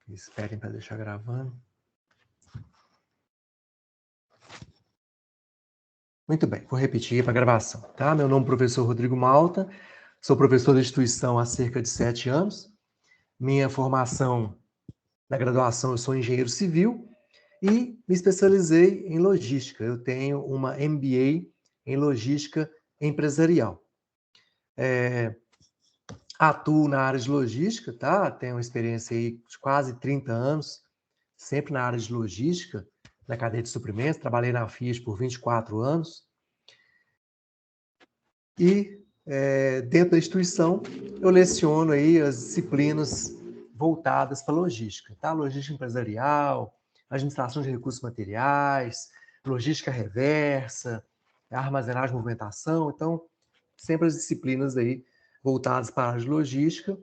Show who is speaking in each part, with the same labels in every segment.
Speaker 1: Esperem para deixar gravando. Muito bem, vou repetir para a gravação, tá? Meu nome é professor Rodrigo Malta, sou professor da instituição há cerca de 7 anos. Minha formação na graduação, eu sou engenheiro civil e me especializei em logística. Eu tenho uma MBA em logística empresarial. Atuo na área de logística, tá? Tenho uma experiência aí de quase 30 anos, sempre na área de logística, na cadeia de suprimentos. Trabalhei na Fiat por 24 anos. E dentro da instituição, eu leciono aí as disciplinas voltadas para logística, tá? Logística empresarial, administração de recursos materiais, logística reversa, armazenagem e movimentação. Então, sempre as disciplinas aí voltadas para a área de logística,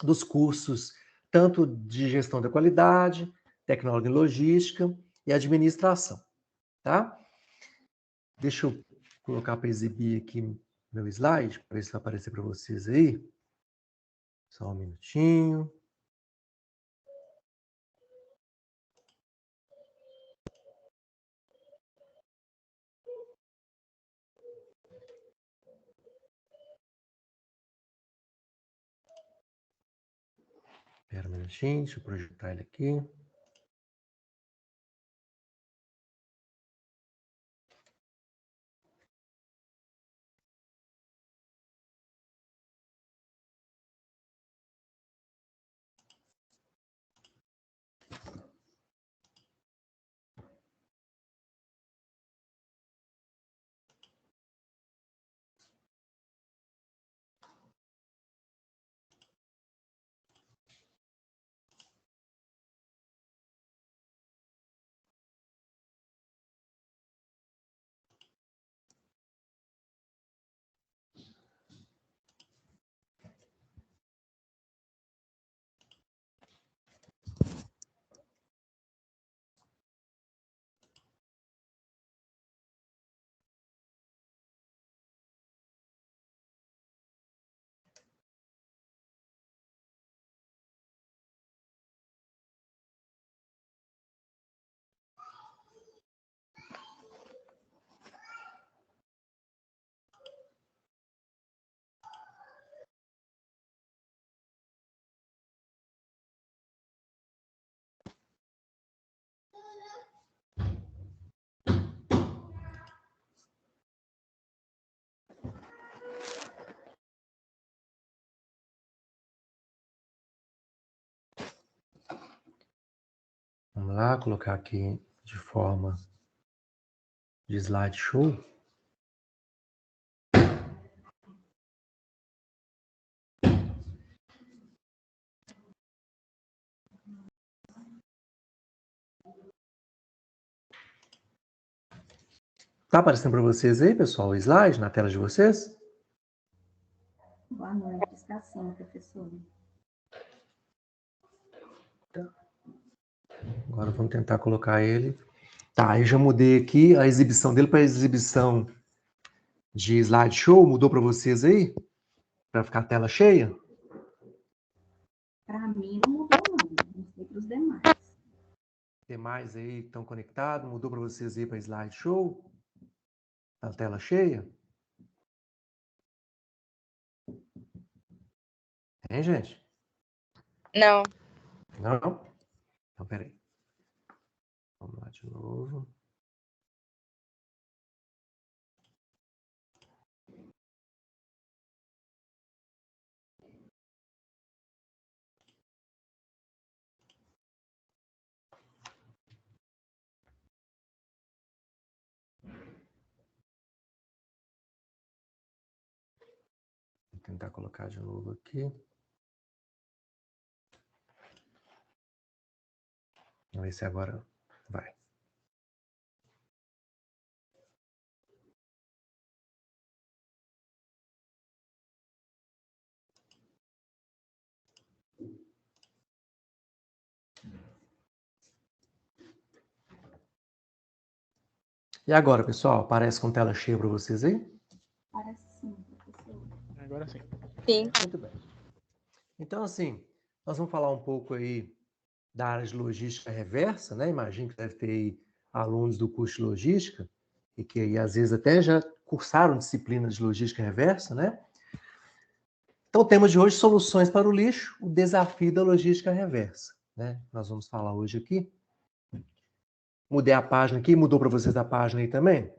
Speaker 1: dos cursos tanto de gestão da qualidade, tecnologia em logística e administração, tá? Deixa eu colocar para exibir aqui meu slide, para ver se vai aparecer para vocês aí. Só um minutinho. Espera um minutinho, deixa eu projetar ele aqui. Vamos lá, colocar aqui de forma de slideshow. Tá aparecendo para vocês aí, pessoal, o slide na tela de vocês?
Speaker 2: Boa noite, está sim, professor.
Speaker 1: Tá. Agora vamos tentar colocar ele. Tá, eu já mudei aqui a exibição dele para exibição de slideshow. Mudou para vocês aí? Para ficar a tela cheia?
Speaker 2: Para mim não mudou não sei para os demais.
Speaker 1: Demais aí estão conectados? Mudou para vocês aí para slideshow? A tela cheia? Tem, gente?
Speaker 3: Não.
Speaker 1: Não? Então, peraí. Vamos lá de novo. Vou tentar colocar de novo aqui. Vamos ver se agora vai. E agora, pessoal? Aparece com tela cheia para vocês aí?
Speaker 2: Parece sim, professor.
Speaker 4: Agora sim.
Speaker 3: Sim.
Speaker 1: Muito bem. Então, assim, nós vamos falar um pouco aí da área de logística reversa, né? Imagino que deve ter aí alunos do curso de logística, e que aí, às vezes até já cursaram disciplina de logística reversa, né? Então, o tema de hoje, soluções para o lixo, o desafio da logística reversa, né? Nós vamos falar hoje aqui. Mudei a página aqui, mudou para vocês a página aí também?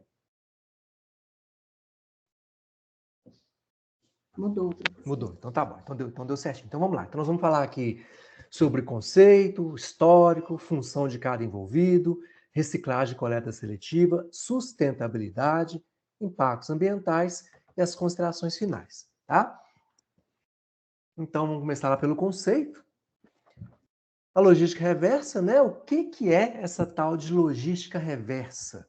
Speaker 2: Mudou, professor.
Speaker 1: Mudou, então tá bom, então deu certinho. Então vamos lá, então nós vamos falar aqui sobre conceito, histórico, função de cada envolvido, reciclagem e coleta seletiva, sustentabilidade, impactos ambientais e as considerações finais, tá? Então vamos começar lá pelo conceito. A logística reversa, né? O que é essa tal de logística reversa?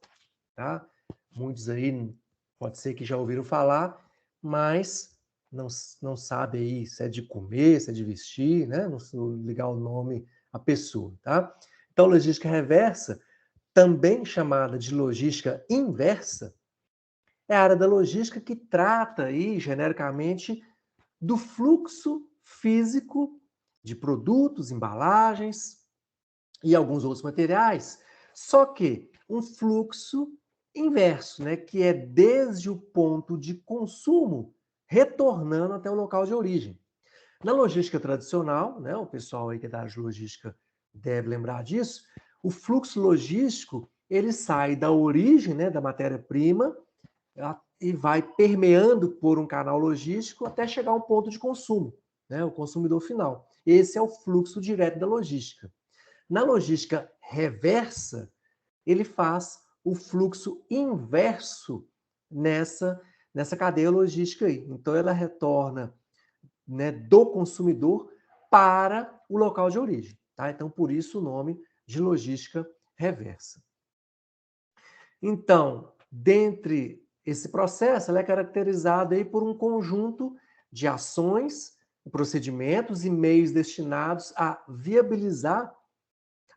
Speaker 1: Tá? Muitos aí pode ser que já ouviram falar, mas não sabe aí se é de comer, se é de vestir, né? Não sei ligar o nome à pessoa, tá? Então, logística reversa, também chamada de logística inversa, é a área da logística que trata aí, genericamente, do fluxo físico de produtos, embalagens e alguns outros materiais, só que um fluxo inverso, né, que é desde o ponto de consumo retornando até o local de origem. Na logística tradicional, né, o pessoal aí que é da área de logística deve lembrar disso, o fluxo logístico ele sai da origem, né, da matéria-prima e vai permeando por um canal logístico até chegar ao ponto de consumo, né, o consumidor final. Esse é o fluxo direto da logística. Na logística reversa, ele faz o fluxo inverso nessa cadeia logística aí. Então, ela retorna, né, do consumidor para o local de origem. Tá? Então, por isso o nome de logística reversa. Então, dentre esse processo, ela é caracterizada aí por um conjunto de ações, procedimentos e meios destinados a viabilizar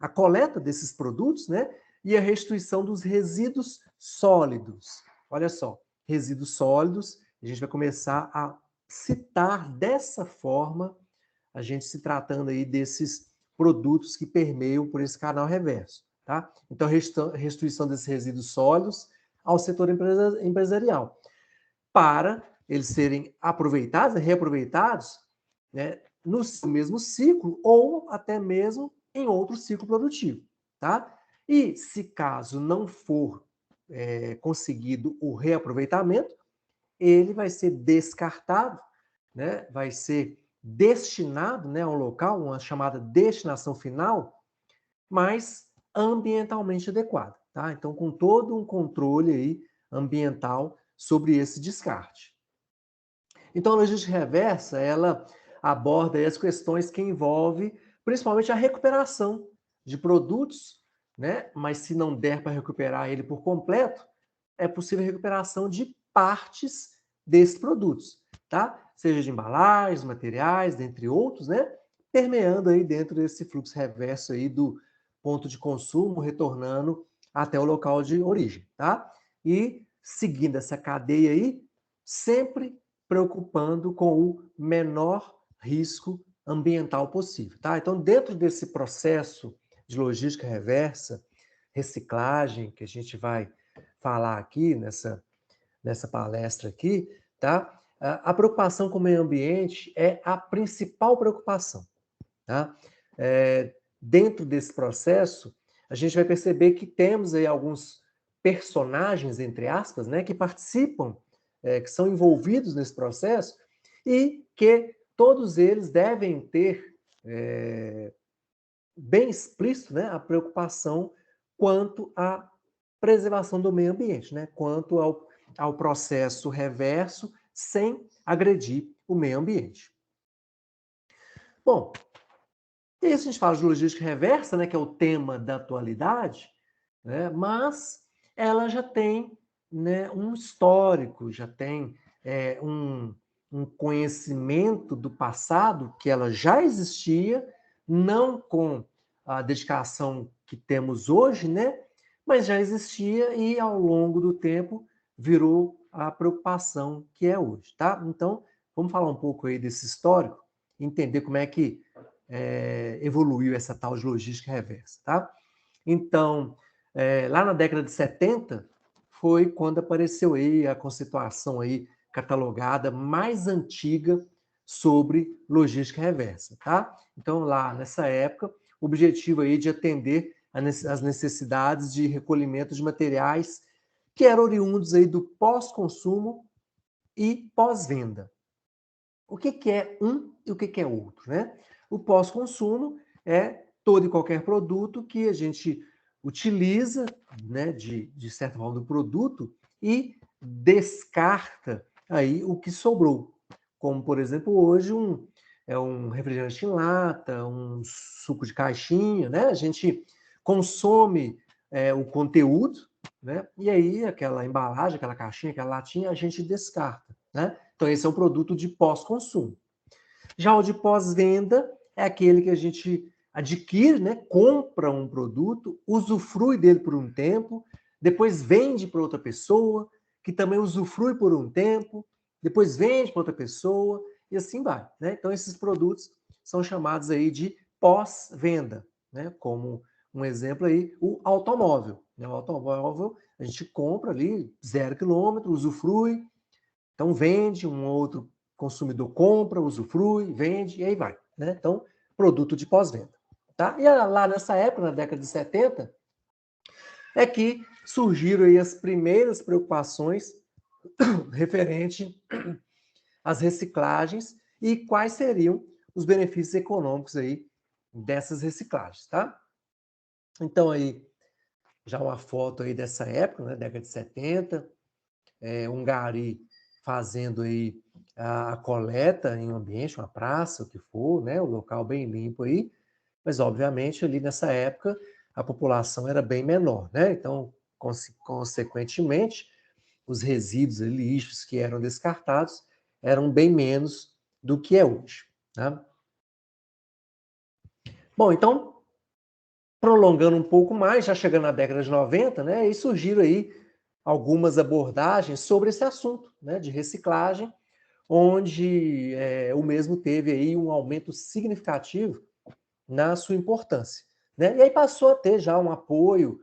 Speaker 1: a coleta desses produtos, né? E a restituição dos resíduos sólidos. Olha só, resíduos sólidos, a gente vai começar a citar dessa forma, a gente se tratando aí desses produtos que permeiam por esse canal reverso, tá? Então, restituição desses resíduos sólidos ao setor empresarial, para eles serem aproveitados, reaproveitados, né, no mesmo ciclo ou até mesmo em outro ciclo produtivo, tá? E se caso não for conseguido o reaproveitamento, ele vai ser descartado, né? Vai ser destinado, né, a um local, uma chamada destinação final, mas ambientalmente adequada, tá? Então, com todo um controle aí ambiental sobre esse descarte. Então, a logística reversa, ela aborda as questões que envolvem principalmente a recuperação de produtos, né? Mas se não der para recuperar ele por completo, é possível a recuperação de partes desses produtos, tá? Seja de embalagens, materiais, dentre outros, né? Permeando aí dentro desse fluxo reverso aí do ponto de consumo, retornando até o local de origem, tá? E seguindo essa cadeia aí, sempre preocupando com o menor risco ambiental possível, tá? Então, dentro desse processo de logística reversa, reciclagem, que a gente vai falar aqui nessa palestra aqui, tá? A preocupação com o meio ambiente é a principal preocupação, tá? Dentro desse processo, a gente vai perceber que temos aí alguns personagens, entre aspas, né, que participam, que são envolvidos nesse processo e que todos eles devem ter bem explícito, né, a preocupação quanto à preservação do meio ambiente, né, quanto ao processo reverso sem agredir o meio ambiente. Bom, e aí a gente fala de logística reversa, né, que é o tema da atualidade, né, mas ela já tem, né, um histórico, já tem um conhecimento do passado que ela já existia, não com a dedicação que temos hoje, né, mas já existia e ao longo do tempo virou a preocupação que é hoje, tá? Então, vamos falar um pouco aí desse histórico, entender como é que evoluiu essa tal de logística reversa, tá? Então, lá na década de 70, foi quando apareceu aí a conceituação aí catalogada mais antiga sobre logística reversa, tá? Então, lá nessa época, o objetivo aí de atender as necessidades de recolhimento de materiais que eram oriundos aí do pós-consumo e pós-venda. O que é um e o que é outro, né? O pós-consumo é todo e qualquer produto que a gente utiliza, né, de certa forma, do produto e descarta aí o que sobrou. Como, por exemplo, hoje um refrigerante em lata, um suco de caixinha, né? A gente consome o conteúdo, né? E aí aquela embalagem, aquela caixinha, aquela latinha, a gente descarta, né? Então esse é um produto de pós-consumo. Já o de pós-venda é aquele que a gente adquire, né? Compra um produto, usufrui dele por um tempo, depois vende para outra pessoa, que também usufrui por um tempo, depois vende para outra pessoa, e assim vai, né? Então esses produtos são chamados aí de pós-venda, né? Como um exemplo aí, o automóvel. Né? O automóvel a gente compra ali 0 quilômetro, usufrui, então vende, um outro consumidor compra, usufrui, vende, e aí vai. Né? Então, produto de pós-venda. Tá? E lá nessa época, na década de 70, é que surgiram aí as primeiras preocupações referente às reciclagens e quais seriam os benefícios econômicos aí dessas reciclagens, tá? Então aí já uma foto aí dessa época, né, década de 70, um gari fazendo aí a coleta em um ambiente, uma praça, o que for, né, o local bem limpo aí, mas obviamente ali nessa época a população era bem menor, né? Então, consequentemente, os resíduos e lixos que eram descartados eram bem menos do que é hoje. Tá? Bom, então, prolongando um pouco mais, já chegando na década de 90, né, e surgiram aí algumas abordagens sobre esse assunto, né, de reciclagem, onde o mesmo teve aí um aumento significativo na sua importância. Né? E aí passou a ter já um apoio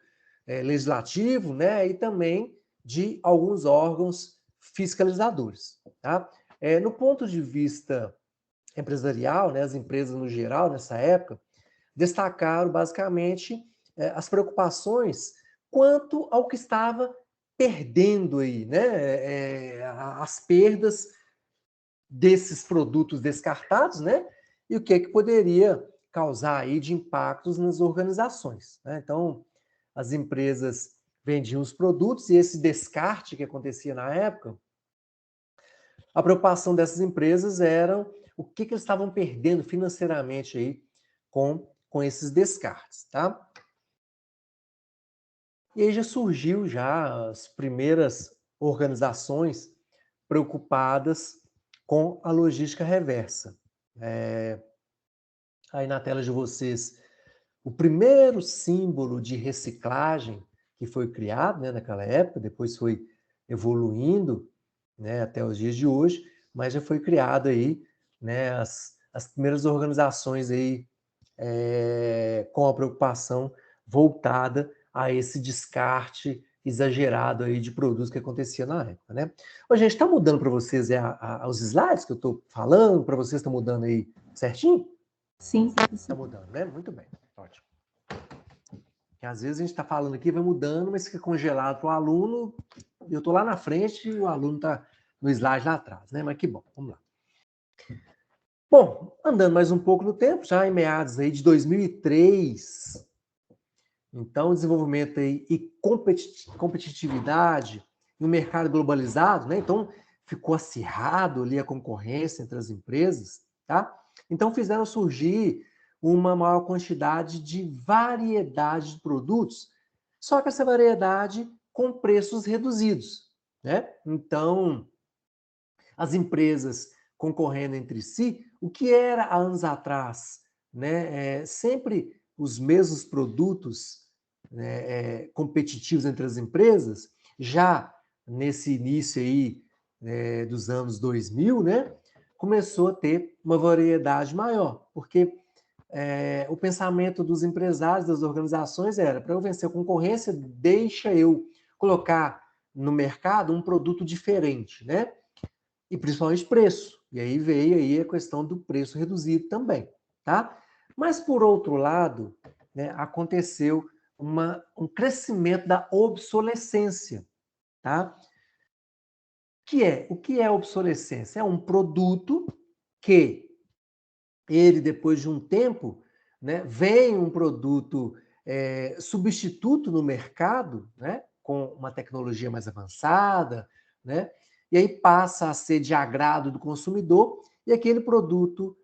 Speaker 1: legislativo, né, e também de alguns órgãos fiscalizadores. Tá? No ponto de vista empresarial, né, as empresas no geral, nessa época, destacaram basicamente as preocupações quanto ao que estava perdendo aí, né, as perdas desses produtos descartados, né, e o que é que poderia causar aí de impactos nas organizações. Né? Então, as empresas vendiam os produtos e esse descarte que acontecia na época, a preocupação dessas empresas era o que eles estavam perdendo financeiramente aí com esses descartes, tá? E aí já surgiu já as primeiras organizações preocupadas com a logística reversa. Aí na tela de vocês, o primeiro símbolo de reciclagem que foi criado, né, naquela época, depois foi evoluindo, né, até os dias de hoje, mas já foi criado aí, né, as primeiras organizações aí com a preocupação voltada a esse descarte exagerado aí de produtos que acontecia na época, né? Ô, gente, está mudando para vocês os slides que eu estou falando? Para vocês está mudando aí certinho?
Speaker 2: Sim,
Speaker 1: Está
Speaker 2: professor.
Speaker 1: mudando, né? Muito bem, ótimo. Porque às vezes a gente está falando aqui, vai mudando, mas fica congelado para o aluno, e eu estou lá na frente e o aluno está no slide lá atrás, né? Mas que bom, vamos lá. Bom, andando mais um pouco no tempo, já em meados aí de 2003, então desenvolvimento aí e competitividade no mercado globalizado, né? Então ficou acirrado ali a concorrência entre as empresas, tá? Então fizeram surgir uma maior quantidade de variedade de produtos, só que essa variedade com preços reduzidos, né? Então as empresas concorrendo entre si, o que era há anos atrás, né, sempre os mesmos produtos, né, competitivos entre as empresas, já nesse início aí dos anos 2000, né, começou a ter uma variedade maior, porque o pensamento dos empresários, das organizações era, para eu vencer a concorrência, deixa eu colocar no mercado um produto diferente, né? E principalmente preço. E aí veio aí a questão do preço reduzido também, tá? Mas, por outro lado, né, aconteceu um crescimento da obsolescência, tá? O que é obsolescência? É um produto que ele, depois de um tempo, né, vem um produto substituto no mercado, né, com uma tecnologia mais avançada, né, e aí passa a ser de agrado do consumidor, e aquele produto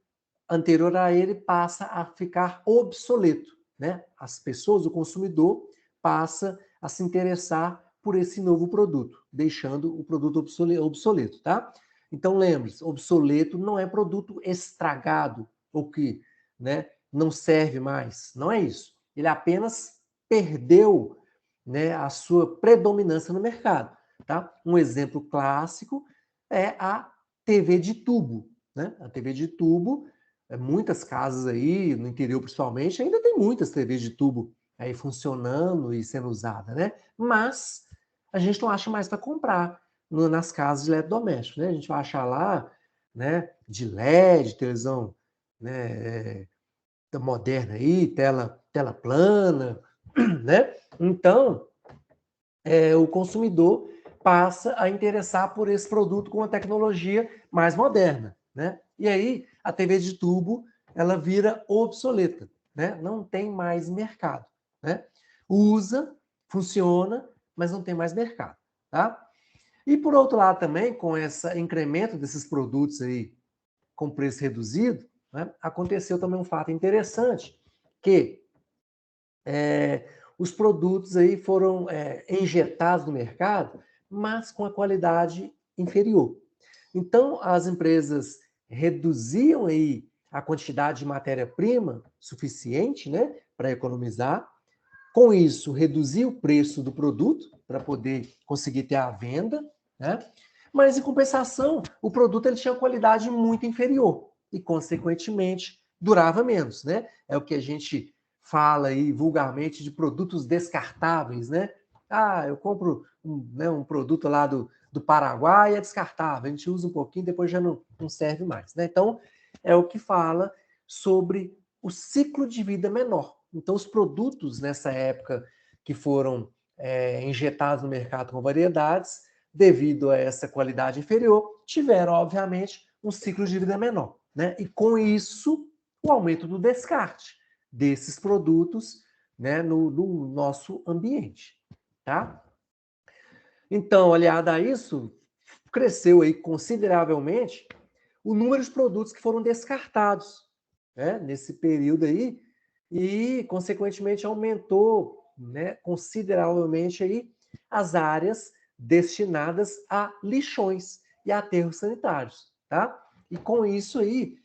Speaker 1: anterior a ele passa a ficar obsoleto, né? As pessoas, o consumidor, passa a se interessar por esse novo produto, deixando o produto obsoleto, tá? Então lembre-se, obsoleto não é produto estragado ou que, né, não serve mais, não é isso. Ele apenas perdeu, né, a sua predominância no mercado, tá? Um exemplo clássico é a TV de tubo, né? A TV de tubo, muitas casas aí, no interior principalmente, ainda tem muitas TVs de tubo aí funcionando e sendo usada, né? Mas a gente não acha mais para comprar nas casas de eletrodomésticos, né? A gente vai achar lá, né, de LED, televisão, né, moderna aí, tela plana, né? Então, o consumidor passa a interessar por esse produto com uma tecnologia mais moderna, né? E aí a TV de tubo ela vira obsoleta, né? Não tem mais mercado, né? Usa, funciona, mas não tem mais mercado, tá? E por outro lado também, com esse incremento desses produtos aí com preço reduzido, né, aconteceu também um fato interessante, que os produtos aí foram injetados no mercado, mas com a qualidade inferior. Então, as empresas reduziam aí a quantidade de matéria-prima suficiente, né, para economizar. Com isso, reduzia o preço do produto para poder conseguir ter a venda, né? Mas, em compensação, o produto ele tinha qualidade muito inferior e, consequentemente, durava menos, né? É o que a gente fala aí vulgarmente de produtos descartáveis, né? Ah, eu compro um produto lá do Paraguai e é descartável, a gente usa um pouquinho, depois já não serve mais, né? Então, é o que fala sobre o ciclo de vida menor. Então, os produtos nessa época que foram injetados no mercado com variedades, devido a essa qualidade inferior, tiveram, obviamente, um ciclo de vida menor, né? E com isso, o aumento do descarte desses produtos, né, no nosso ambiente, tá? Então, aliado a isso, cresceu aí consideravelmente o número de produtos que foram descartados, né, nesse período aí, e, consequentemente, aumentou, né, consideravelmente aí as áreas destinadas a lixões e aterros sanitários, tá? E com isso aí,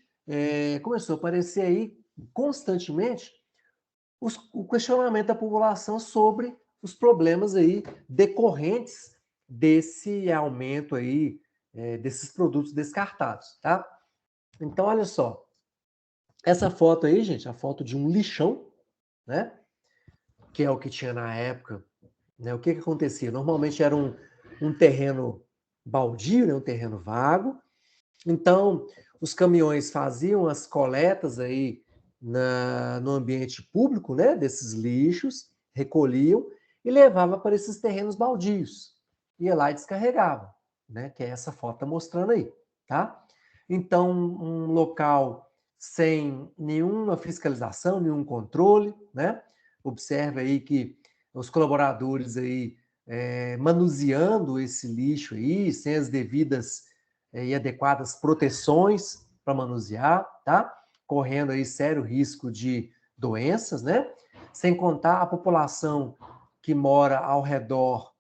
Speaker 1: começou a aparecer aí constantemente o questionamento da população sobre os problemas aí decorrentes desse aumento aí, desses produtos descartados, tá? Então, olha só, essa foto aí, gente, a foto de um lixão, né? Que é o que tinha na época, né? O que acontecia? Normalmente era um terreno baldio, né? Um terreno vago. Então, os caminhões faziam as coletas aí no ambiente público, né? Desses lixos, recolhiam e levavam para esses terrenos baldios. Ia lá e descarregava, né? Que é essa foto tá mostrando aí, tá? Então, um local sem nenhuma fiscalização, nenhum controle, né? Observe aí que os colaboradores aí manuseando esse lixo aí, sem as devidas e adequadas proteções para manusear, tá? Correndo aí sério risco de doenças, né? Sem contar a população que mora ao redor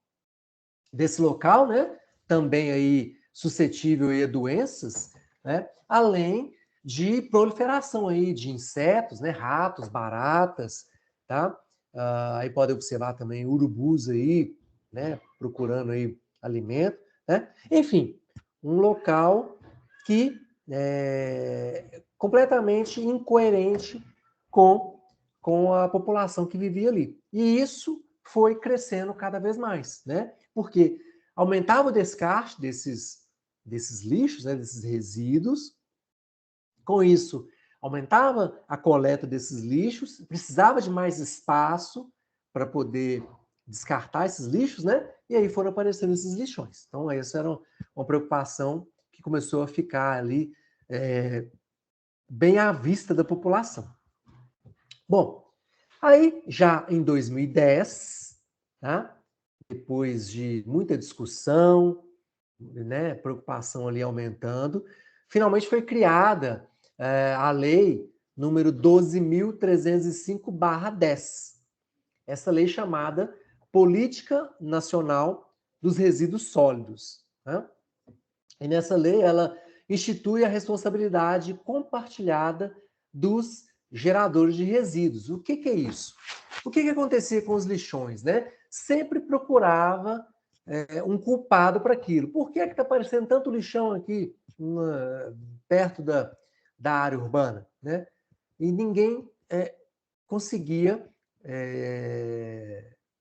Speaker 1: desse local, né? Também aí suscetível aí a doenças, né? Além de proliferação aí de insetos, né? Ratos, baratas, tá? Aí pode observar também urubus aí, né? Procurando aí alimento, né? Enfim, um local que é completamente incoerente com a população que vivia ali. E isso foi crescendo cada vez mais, né? Porque aumentava o descarte desses lixos, né, desses resíduos. Com isso, aumentava a coleta desses lixos, precisava de mais espaço para poder descartar esses lixos, né? E aí foram aparecendo esses lixões. Então, essa era uma preocupação que começou a ficar ali bem à vista da população. Bom, aí já em 2010, tá? Depois de muita discussão, né, preocupação ali aumentando, finalmente foi criada a lei número 12.305/10. Essa lei chamada Política Nacional dos Resíduos Sólidos. Né? E nessa lei ela institui a responsabilidade compartilhada dos geradores de resíduos. O que é isso? O que acontecia com os lixões? Né? Sempre procurava um culpado para aquilo. Por que está aparecendo tanto lixão aqui perto da área urbana? Né? E ninguém conseguia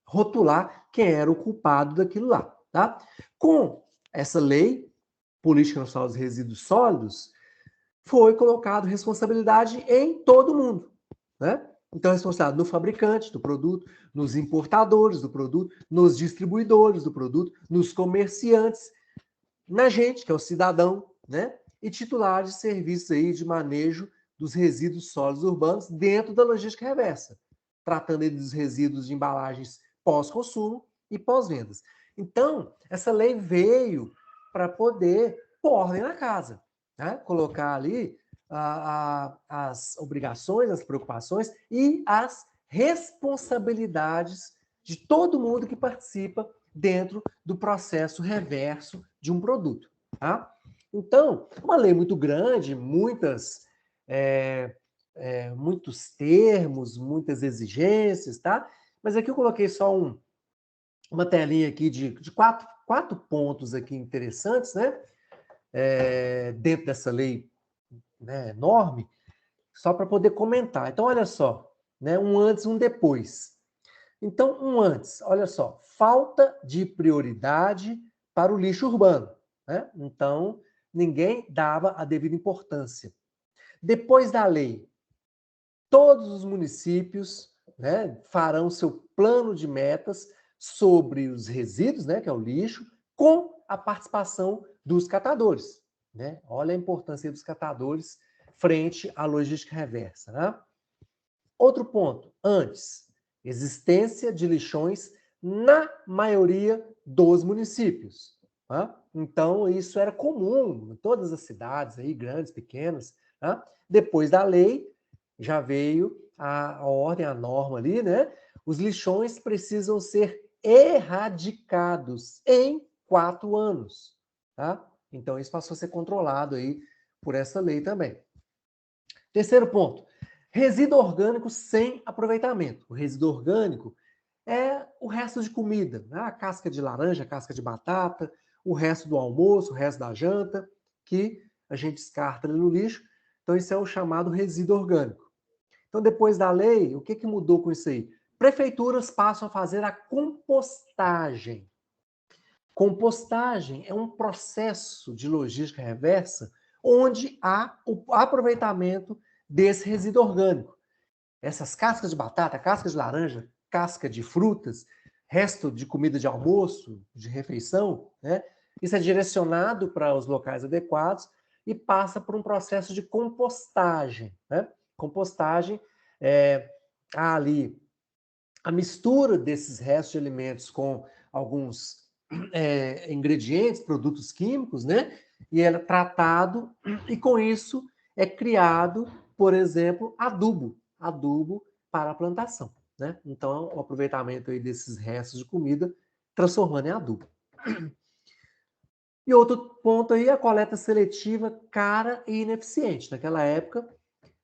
Speaker 1: rotular quem era o culpado daquilo lá. Tá? Com essa lei, Política Nacional dos Resíduos Sólidos, foi colocado responsabilidade em todo mundo. Né? Então, responsabilidade no fabricante do produto, nos importadores do produto, nos distribuidores do produto, nos comerciantes, na gente, que é o cidadão, né? E titulares de serviços aí de manejo dos resíduos sólidos urbanos dentro da logística reversa, tratando dos resíduos de embalagens pós-consumo e pós-vendas. Então, essa lei veio para poder pôr ordem na casa, né? Colocar ali as obrigações, as preocupações e as responsabilidades de todo mundo que participa dentro do processo reverso de um produto. Tá? Então, uma lei muito grande, muitos termos, muitas exigências, tá? Mas aqui eu coloquei só uma telinha aqui de quatro pontos aqui interessantes, né? Dentro dessa lei, né, enorme, só para poder comentar. Então, olha só, né, um antes e um depois. Então, um antes, olha só, falta de prioridade para o lixo urbano. Né? Então, ninguém dava a devida importância. Depois da lei, todos os municípios, né, farão seu plano de metas sobre os resíduos, né, que é o lixo, com a participação dos catadores. Né? Olha a importância dos catadores frente à logística reversa. Né? Outro ponto, antes, existência de lixões na maioria dos municípios. Tá? Então, isso era comum em todas as cidades, aí, grandes, pequenas. Tá? Depois da lei, já veio a ordem, a norma ali, né? Os lixões precisam ser erradicados em 4 anos. Tá? Então, isso passou a ser controlado aí por essa lei também. Terceiro ponto, resíduo orgânico sem aproveitamento. O resíduo orgânico é o resto de comida, né? A casca de laranja, a casca de batata, o resto do almoço, o resto da janta, que a gente descarta ali no lixo. Então, isso é o chamado resíduo orgânico. Então, depois da lei, o que mudou com isso aí? Prefeituras passam a fazer a compostagem. Compostagem é um processo de logística reversa onde há o aproveitamento desse resíduo orgânico. Essas cascas de batata, casca de laranja, casca de frutas, resto de comida de almoço, de refeição, né? Isso é direcionado para os locais adequados e passa por um processo de compostagem. Né? Compostagem há ali a mistura desses restos de alimentos com alguns ingredientes, produtos químicos, né? E é tratado, e com isso é criado, por exemplo, adubo para a plantação, né? Então, o aproveitamento aí desses restos de comida, transformando em adubo. E outro ponto aí, a coleta seletiva cara e ineficiente. Naquela época,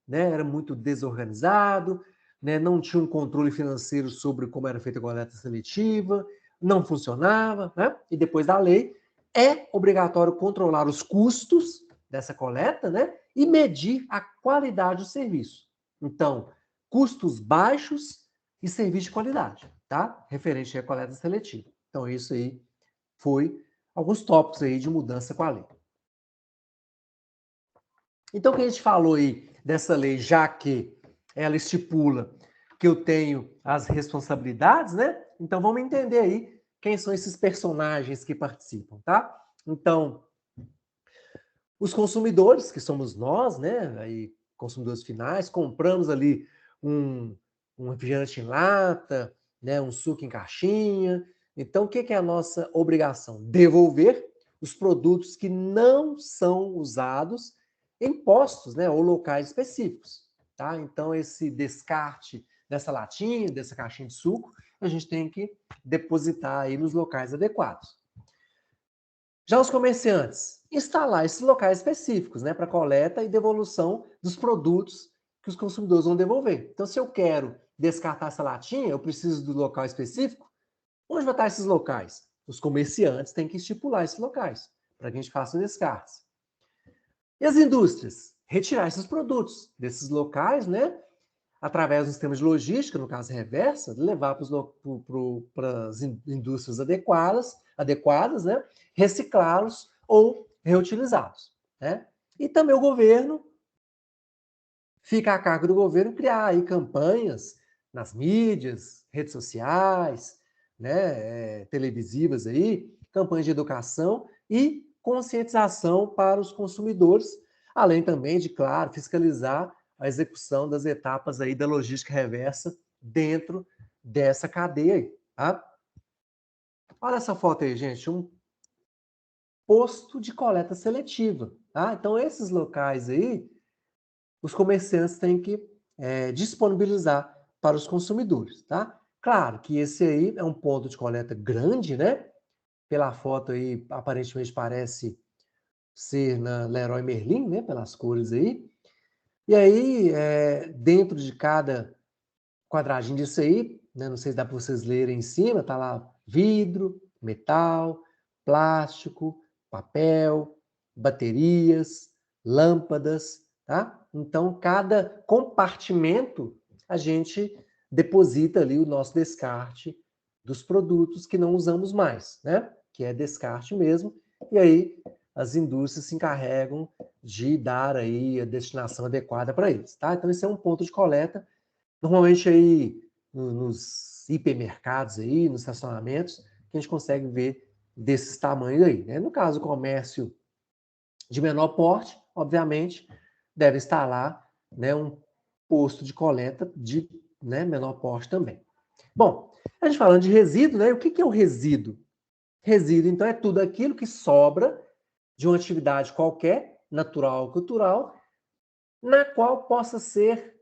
Speaker 1: né, era muito desorganizado, né, não tinha um controle financeiro sobre como era feita a coleta seletiva, não funcionava, né? E depois da lei, é obrigatório controlar os custos dessa coleta, né? E medir a qualidade do serviço. Então, custos baixos e serviço de qualidade, tá? Referente à coleta seletiva. Então, isso aí foi alguns tópicos aí de mudança com a lei. Então, o que a gente falou aí dessa lei, já que ela estipula que eu tenho as responsabilidades, né? Então, vamos entender aí quem são esses personagens que participam, tá? Então, os consumidores, que somos nós, né? Aí, consumidores finais, compramos ali um refrigerante em lata, né? Um suco em caixinha. Então, o que é a nossa obrigação? Devolver os produtos que não são usados em postos, né? Ou locais específicos, tá? Então, esse descarte dessa latinha, dessa caixinha de suco, a gente tem que depositar aí nos locais adequados. Já os comerciantes, instalar esses locais específicos, né, para coleta e devolução dos produtos que os consumidores vão devolver. Então, se eu quero descartar essa latinha, eu preciso do local específico. Onde vai estar esses locais? Os comerciantes têm que estipular esses locais para que a gente faça o descarte. E as indústrias? Retirar esses produtos desses locais, né, através do sistema de logística, no caso reversa, levar para as indústrias adequadas, né? Reciclá-los ou reutilizá-los. Né? E também o governo, fica a cargo do governo criar aí campanhas nas mídias, redes sociais, né, televisivas aí, campanhas de educação e conscientização para os consumidores, além também de, claro, fiscalizar a execução das etapas aí da logística reversa dentro dessa cadeia aí, tá? Olha essa foto aí, gente, um posto de coleta seletiva, tá? Então, esses locais aí, os comerciantes têm que disponibilizar para os consumidores, tá? Claro que esse aí é um ponto de coleta grande, né? Pela foto aí, aparentemente parece ser na Leroy Merlin, né? Pelas cores aí. E aí, dentro de cada quadradinho disso aí, né? Não sei se dá para vocês lerem em cima, tá lá vidro, metal, plástico, papel, baterias, lâmpadas, tá? Então, cada compartimento a gente deposita ali o nosso descarte dos produtos que não usamos mais, né? Que é descarte mesmo. E aí as indústrias se encarregam de dar aí a destinação adequada para eles, tá? Então, esse é um ponto de coleta. Normalmente aí nos hipermercados aí, nos estacionamentos, que a gente consegue ver desses tamanhos aí, né? No caso, o comércio de menor porte, obviamente, deve instalar, né, um posto de coleta de, né, menor porte também. Bom, a gente falando de resíduo, né? O que é o resíduo? Resíduo, então, é tudo aquilo que sobra de uma atividade qualquer, natural ou cultural, na qual possa ser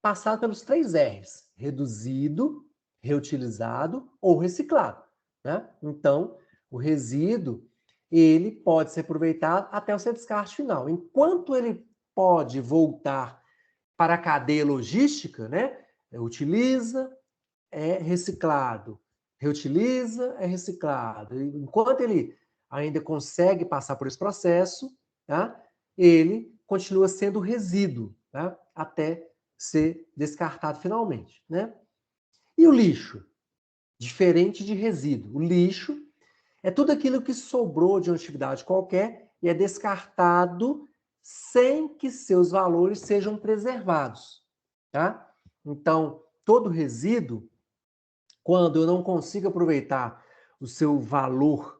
Speaker 1: passado pelos 3 R's: reduzido, reutilizado ou reciclado. Né? Então, o resíduo ele pode ser aproveitado até o seu descarte final. Enquanto ele pode voltar para a cadeia logística, né? Utiliza, é reciclado. Reutiliza, é reciclado. Enquanto ele ainda consegue passar por esse processo, tá? Ele continua sendo resíduo, tá? Até ser descartado finalmente, né? E o lixo? Diferente de resíduo. O lixo é tudo aquilo que sobrou de uma atividade qualquer e é descartado sem que seus valores sejam preservados, tá? Então, todo resíduo, quando eu não consigo aproveitar o seu valor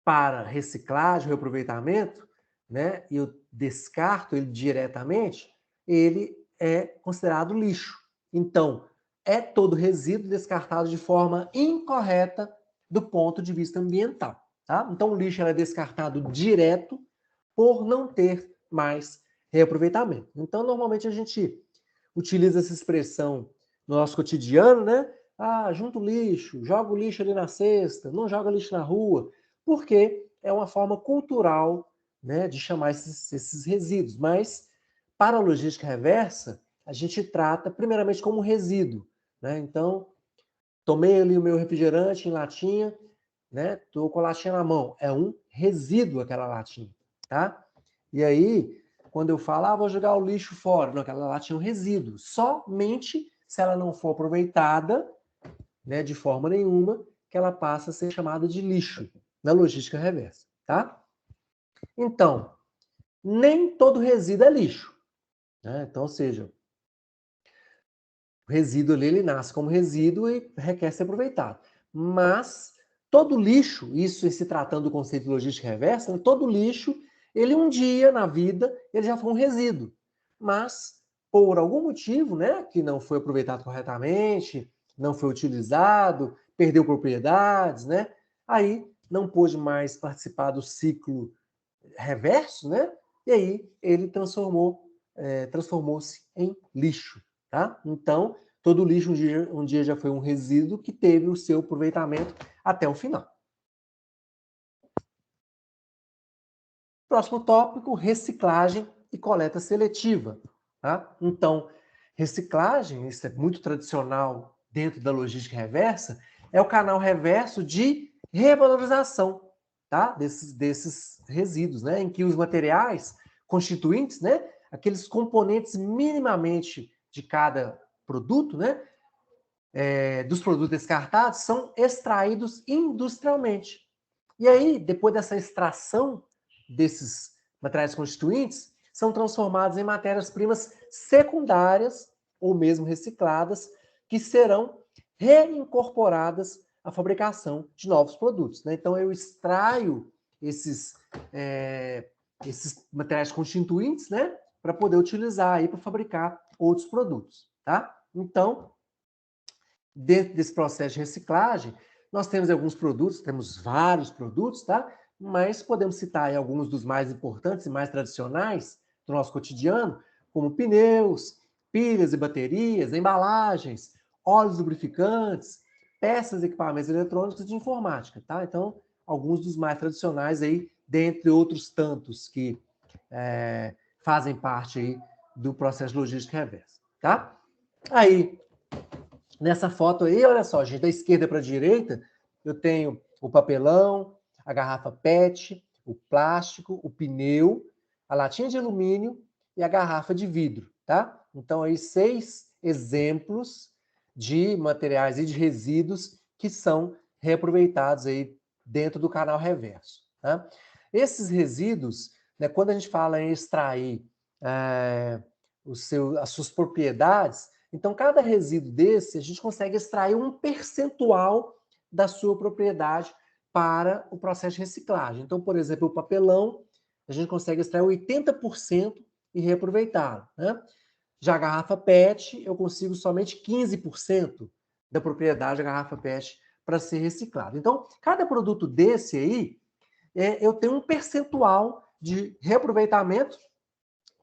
Speaker 1: para reciclagem, reaproveitamento, né, e eu descarto ele diretamente, ele é considerado lixo. Então, é todo resíduo descartado de forma incorreta do ponto de vista ambiental. Tá? Então, o lixo é descartado direto por não ter mais reaproveitamento. Então, normalmente a gente utiliza essa expressão no nosso cotidiano, né? Ah, junta o lixo, joga o lixo ali na cesta, não joga lixo na rua, porque é uma forma cultural, né, de chamar esses resíduos. Mas, para a logística reversa, a gente trata primeiramente como resíduo. Né? Então, tomei ali o meu refrigerante em latinha, né? Estou com a latinha na mão. É um resíduo aquela latinha, tá? E aí, Quando eu falo, vou jogar o lixo fora, não, aquela lá tinha um resíduo. Somente se ela não for aproveitada, né, de forma nenhuma, que ela passa a ser chamada de lixo na logística reversa, tá? Então, nem todo resíduo é lixo, né? Então, ou seja, o resíduo ali, ele nasce como resíduo e requer ser aproveitado. Mas todo lixo, isso se tratando do conceito de logística reversa, né, todo lixo, ele um dia na vida, ele já foi um resíduo. Mas, por algum motivo, né, que não foi aproveitado corretamente, não foi utilizado, perdeu propriedades, né, aí não pôde mais participar do ciclo reverso, né, e aí ele transformou-se em lixo, tá? Então, todo lixo um dia já foi um resíduo que teve o seu aproveitamento até o final. Próximo tópico, reciclagem e coleta seletiva. Tá? Então, reciclagem, isso é muito tradicional dentro da logística reversa, é o canal reverso de revalorização, tá? desses resíduos, né? Em que os materiais constituintes, né? Aqueles componentes minimamente de cada produto, né? Dos produtos descartados, são extraídos industrialmente. E aí, depois dessa extração desses materiais constituintes, são transformados em matérias-primas secundárias ou mesmo recicladas, que serão reincorporadas à fabricação de novos produtos. Né? Então, eu extraio esses materiais constituintes, né, para poder utilizar aí para fabricar outros produtos. Tá? Então, dentro desse processo de reciclagem, nós temos alguns produtos, temos vários produtos, tá? Mas podemos citar aí alguns dos mais importantes e mais tradicionais do nosso cotidiano, como pneus, pilhas e baterias, embalagens, óleos lubrificantes, peças e equipamentos eletrônicos de informática, tá? Então, alguns dos mais tradicionais aí, dentre outros tantos que fazem parte aí do processo de logística reversa, tá? Aí, nessa foto aí, olha só, gente, da esquerda para a direita, eu tenho o papelão, a garrafa PET, o plástico, o pneu, a latinha de alumínio e a garrafa de vidro, tá? Então, aí, 6 exemplos de materiais e de resíduos que são reaproveitados aí dentro do canal reverso, tá? Esses resíduos, né, quando a gente fala em extrair as suas propriedades, então, cada resíduo desse, a gente consegue extrair um percentual da sua propriedade para o processo de reciclagem. Então, por exemplo, o papelão, a gente consegue extrair 80% e reaproveitá-lo. Né? Já a garrafa PET, eu consigo somente 15% da propriedade da garrafa PET para ser reciclado. Então, cada produto desse aí, eu tenho um percentual de reaproveitamento,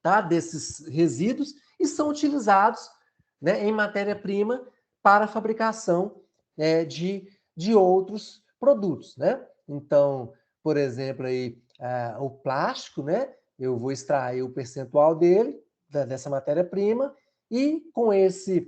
Speaker 1: tá, desses resíduos e são utilizados, né, em matéria-prima para a fabricação de outros produtos. Né? Então, por exemplo, aí, o plástico, né, eu vou extrair o percentual dele, dessa matéria-prima, e com essa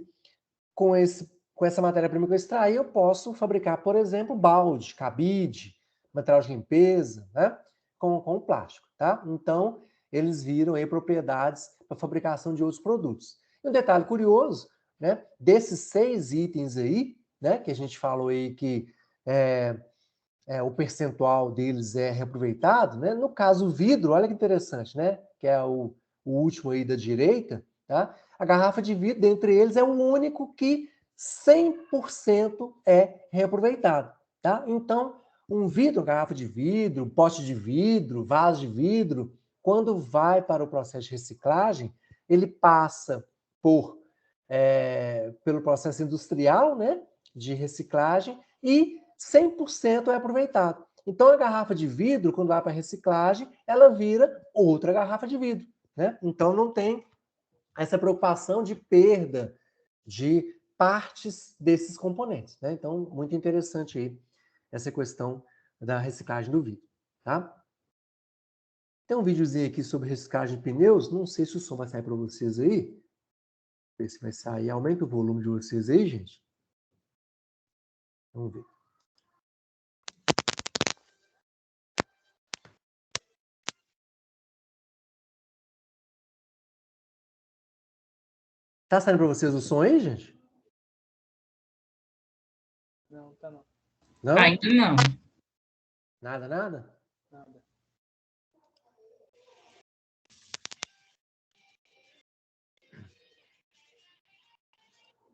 Speaker 1: matéria-prima que eu extraí, eu posso fabricar, por exemplo, balde, cabide, material de limpeza, né, com plástico. Tá? Então, eles viram aí propriedades para fabricação de outros produtos. E um detalhe curioso, né, desses 6 itens aí, né, que a gente falou aí que o percentual deles é reaproveitado, né, no caso o vidro, olha que interessante, né, que é o último aí da direita, tá? A garrafa de vidro, dentre eles, é o único que 100% é reaproveitado, tá? Então, um vidro, uma garrafa de vidro, um pote de vidro, vaso de vidro, quando vai para o processo de reciclagem, ele passa pelo processo industrial, né, de reciclagem e 100% é aproveitado. Então, a garrafa de vidro, quando vai para a reciclagem, ela vira outra garrafa de vidro. Né? Então, não tem essa preocupação de perda de partes desses componentes. Né? Então, muito interessante aí essa questão da reciclagem do vidro. Tá? Tem um videozinho aqui sobre reciclagem de pneus. Não sei se o som vai sair para vocês aí. Ver se vai sair. Aumenta o volume de vocês aí, gente. Vamos ver. Tá saindo para vocês o som aí, gente?
Speaker 3: Não, tá não.
Speaker 1: Não?
Speaker 4: Ainda não.
Speaker 1: Nada, nada?
Speaker 3: Nada.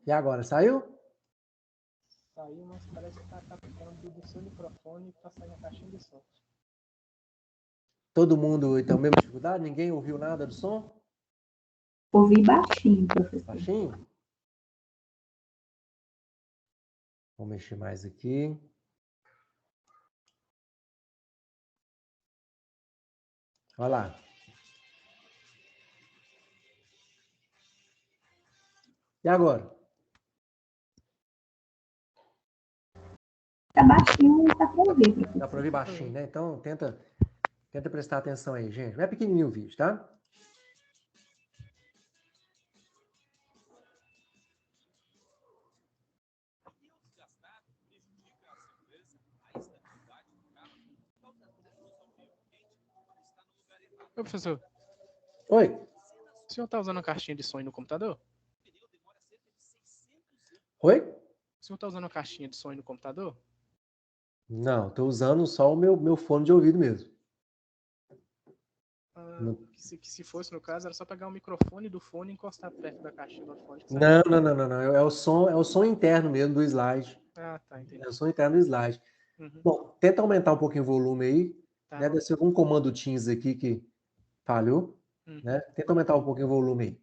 Speaker 1: E agora, saiu?
Speaker 3: Saiu, mas parece que tá captando do seu microfone e tá saindo a caixinha de som.
Speaker 1: Todo mundo então, mesma dificuldade? Ninguém ouviu nada do som?
Speaker 2: Ouvi baixinho, professor.
Speaker 1: Baixinho? Vou mexer mais aqui. Olha lá. E agora?
Speaker 2: Tá baixinho, mas dá para ouvir, professor.
Speaker 1: Dá para ouvir baixinho, né? Então, tenta prestar atenção aí, gente. Não é pequenininho o vídeo, tá?
Speaker 3: Ô, professor,
Speaker 1: Oi.
Speaker 3: o senhor tá usando a caixinha de som aí no computador?
Speaker 1: Oi?
Speaker 3: O senhor tá usando a caixinha de som aí no computador?
Speaker 1: Não, estou usando só o meu fone de ouvido mesmo.
Speaker 3: Ah, que se fosse no caso, era só pegar o microfone do fone e encostar perto da caixinha do fone. Que
Speaker 1: Não. É o som interno mesmo do slide.
Speaker 3: Ah, tá, entendi.
Speaker 1: É o som interno do slide.
Speaker 3: Uhum.
Speaker 1: Bom, tenta aumentar um pouquinho o volume aí.
Speaker 3: Tá.
Speaker 1: Né? Deve ser algum comando Teams aqui que falhou.
Speaker 3: Uhum.
Speaker 1: Né? Tenta aumentar um pouquinho o volume aí.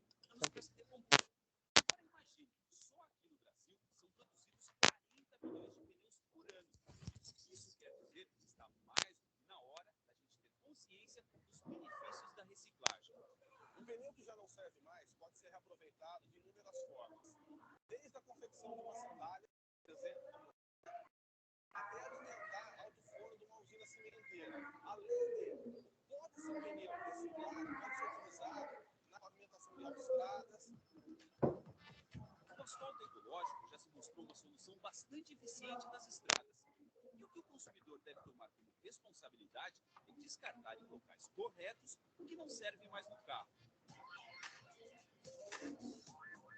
Speaker 5: Um pneu que já não serve mais pode ser reaproveitado de inúmeras formas. Desde a confecção de uma sandália, por exemplo, até alimentar alto forno de uma usina cimenteira. Além de, pode ser um pneu reciclado, pode ser utilizado na pavimentação de autoestradas. O asfalto ecológico já se mostrou uma solução bastante eficiente nas estradas. E o que o consumidor deve tomar como responsabilidade é descartar em locais corretos o que não serve mais no carro.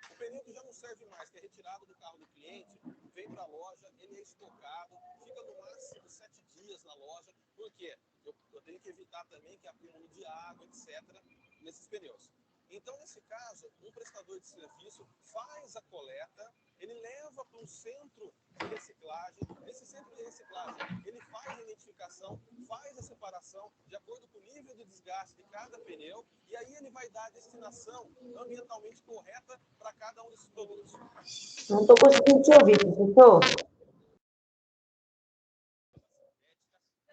Speaker 5: O pneu que já não serve mais, que é retirado do carro do cliente, vem para a loja, ele é estocado, fica no máximo 7 dias na loja. Por quê? Eu tenho que evitar também que acumule de água, etc., nesses pneus. Então, nesse caso, um prestador de serviço faz a coleta, ele leva para um centro de reciclagem. Nesse centro de reciclagem, ele faz a identificação, faz a separação de acordo com o nível de desgaste de cada pneu, e aí ele vai dar a destinação ambientalmente correta para cada um desses produtos.
Speaker 6: Não estou conseguindo te ouvir, professor.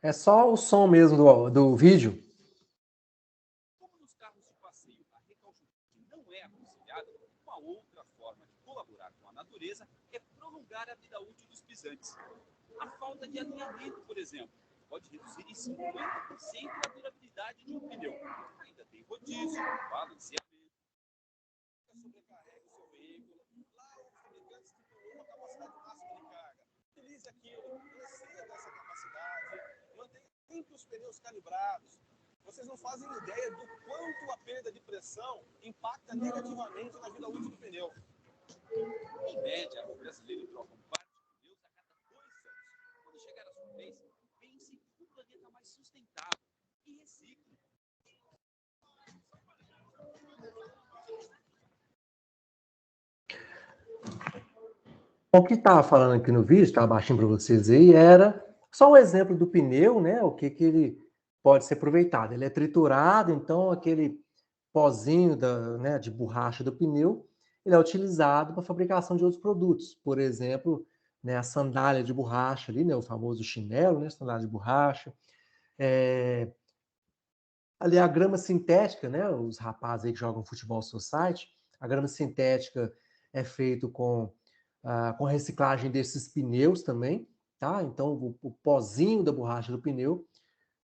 Speaker 1: É só o som mesmo do vídeo.
Speaker 5: Como nos carros de passeio a recalchutate não é aconselhada, uma outra forma de colaborar com a natureza é prolongar a vida útil dos pisantes. A falta de alinhamento, por exemplo, pode reduzir em 50% a durabilidade de um pneu. Ainda tem rodízio, balanceamento. Sobrecarregue o seu veículo. Lá os fabricantes estipulou uma capacidade máxima de carga. Utilize aquilo, não exceda essa capacidade, mantenha sempre os pneus calibrados. Vocês não fazem ideia do quanto a perda de pressão impacta negativamente na vida útil do pneu. Em média, o brasileiro troca um par de pneus a cada 2 anos. Quando chegar a sua vez, pense num planeta mais sustentável e recicle.
Speaker 1: O que estava falando aqui no vídeo, estava baixinho para vocês aí, era só um exemplo do pneu, né? O que ele pode ser aproveitado. Ele é triturado, então aquele pozinho né, de borracha do pneu, ele é utilizado para a fabricação de outros produtos. Por exemplo, né, a sandália de borracha ali, né, o famoso chinelo, né, sandália de borracha. Ali a grama sintética, né, os rapazes aí que jogam futebol society, a grama sintética é feito com reciclagem desses pneus também, tá? Então o pozinho da borracha do pneu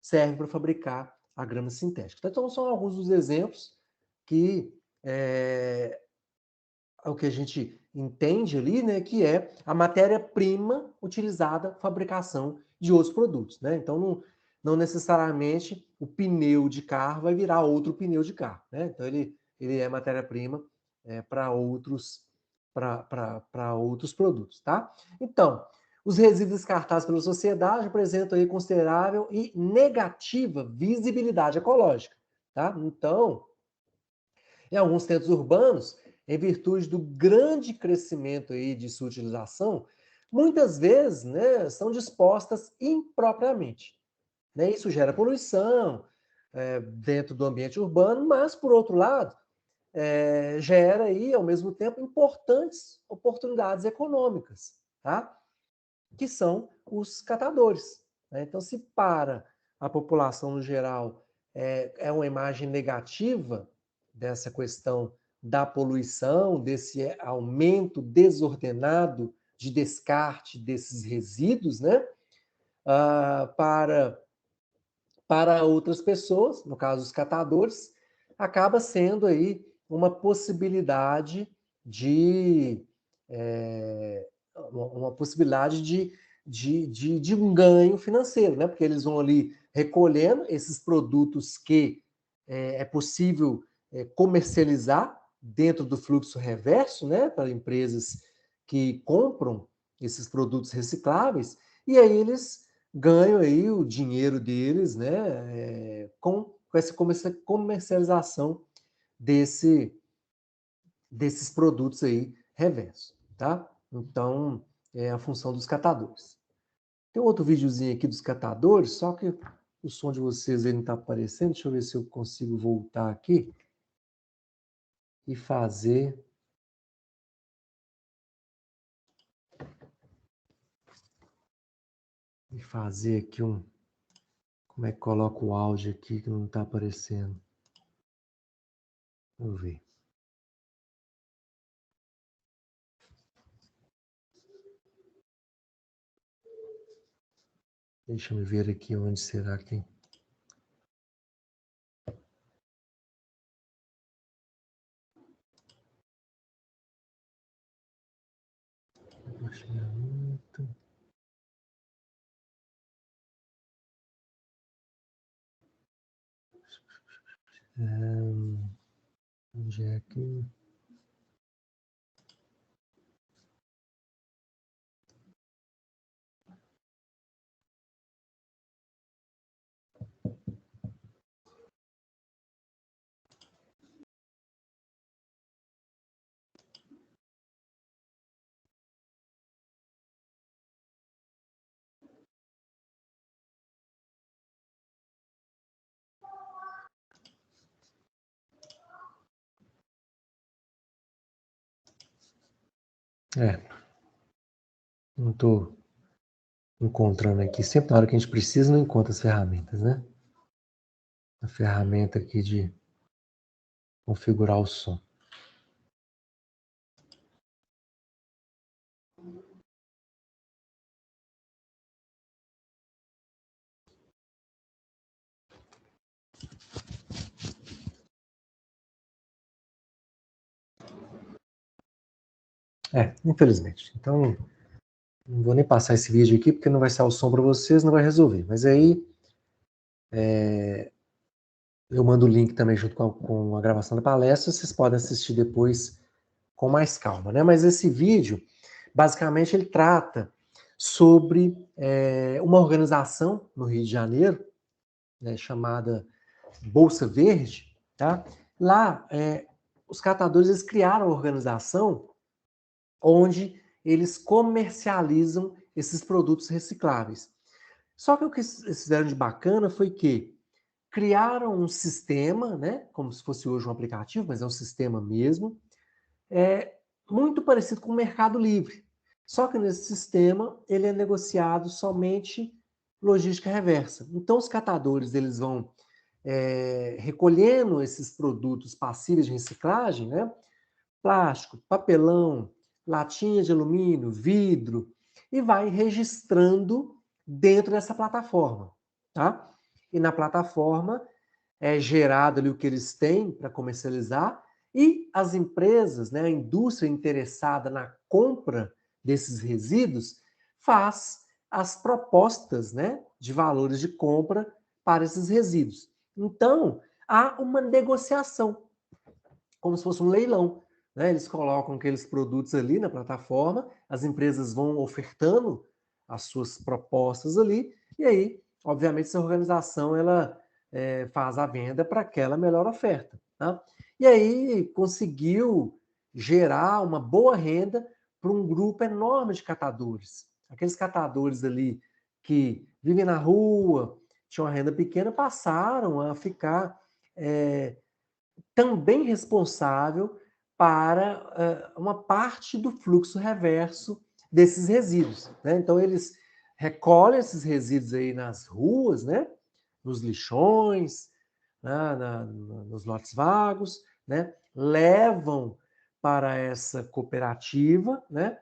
Speaker 1: serve para fabricar a grama sintética. Então são alguns dos exemplos que é o que a gente entende ali, né, que é a matéria-prima utilizada para fabricação de outros produtos, né? Então não necessariamente o pneu de carro vai virar outro pneu de carro, né? Então ele é matéria-prima para outros produtos, tá? Então, os resíduos descartados pela sociedade apresentam aí considerável e negativa visibilidade ecológica, tá? Então, em alguns centros urbanos, em virtude do grande crescimento aí de sua utilização, muitas vezes, né, são dispostas impropriamente, né? Isso gera poluição dentro do ambiente urbano, mas, por outro lado, gera aí, ao mesmo tempo, importantes oportunidades econômicas, tá? Que são os catadores, né? Então, se para a população no geral é uma imagem negativa dessa questão da poluição, desse aumento desordenado de descarte desses resíduos, né? Para outras pessoas, no caso os catadores, acaba sendo aí uma possibilidade de de um ganho financeiro, né? Porque eles vão ali recolhendo esses produtos que é possível comercializar dentro do fluxo reverso, né? Para empresas que compram esses produtos recicláveis, e aí eles ganham aí o dinheiro deles, né? Com essa comercialização desses produtos aí reversos, tá? Então, é a função dos catadores. Tem outro videozinho aqui dos catadores, só que o som de vocês aí não está aparecendo. Deixa eu ver se eu consigo voltar aqui e fazer... aqui um... Como é que coloca o áudio aqui que não está aparecendo? Vamos ver. Deixa eu ver aqui onde será que... Compartilhamento. Onde é aqui? Não estou encontrando aqui. Sempre na hora que a gente precisa, não encontra as ferramentas, né? A ferramenta aqui de configurar o som. Infelizmente. Então, não vou nem passar esse vídeo aqui, porque não vai sair o som para vocês, não vai resolver. Mas aí, eu mando o link também junto com a gravação da palestra, vocês podem assistir depois com mais calma, né? Mas esse vídeo, basicamente, ele trata sobre uma organização no Rio de Janeiro, né, chamada Bolsa Verde, tá? Lá, os catadores eles criaram uma organização onde eles comercializam esses produtos recicláveis. Só que o que eles fizeram de bacana foi que criaram um sistema, né, como se fosse hoje um aplicativo, mas é um sistema mesmo, muito parecido com o Mercado Livre. Só que nesse sistema ele é negociado somente logística reversa. Então os catadores eles vão recolhendo esses produtos passíveis de reciclagem, né, plástico, papelão, latinha de alumínio, vidro, e vai registrando dentro dessa plataforma, tá? E na plataforma é gerado ali o que eles têm para comercializar e as empresas, né, a indústria interessada na compra desses resíduos faz as propostas, né, de valores de compra para esses resíduos. Então, há uma negociação, como se fosse um leilão. né? Eles colocam aqueles produtos ali na plataforma, as empresas vão ofertando as suas propostas ali, e aí, obviamente, essa organização ela faz a venda para aquela melhor oferta. Tá? E aí conseguiu gerar uma boa renda para um grupo enorme de catadores. Aqueles catadores ali que vivem na rua, tinham uma renda pequena, passaram a ficar também responsável para uma parte do fluxo reverso desses resíduos. Né? Então, eles recolhem esses resíduos aí nas ruas, né? Nos lixões, né? Nos lotes vagos, né? Levam para essa cooperativa, né?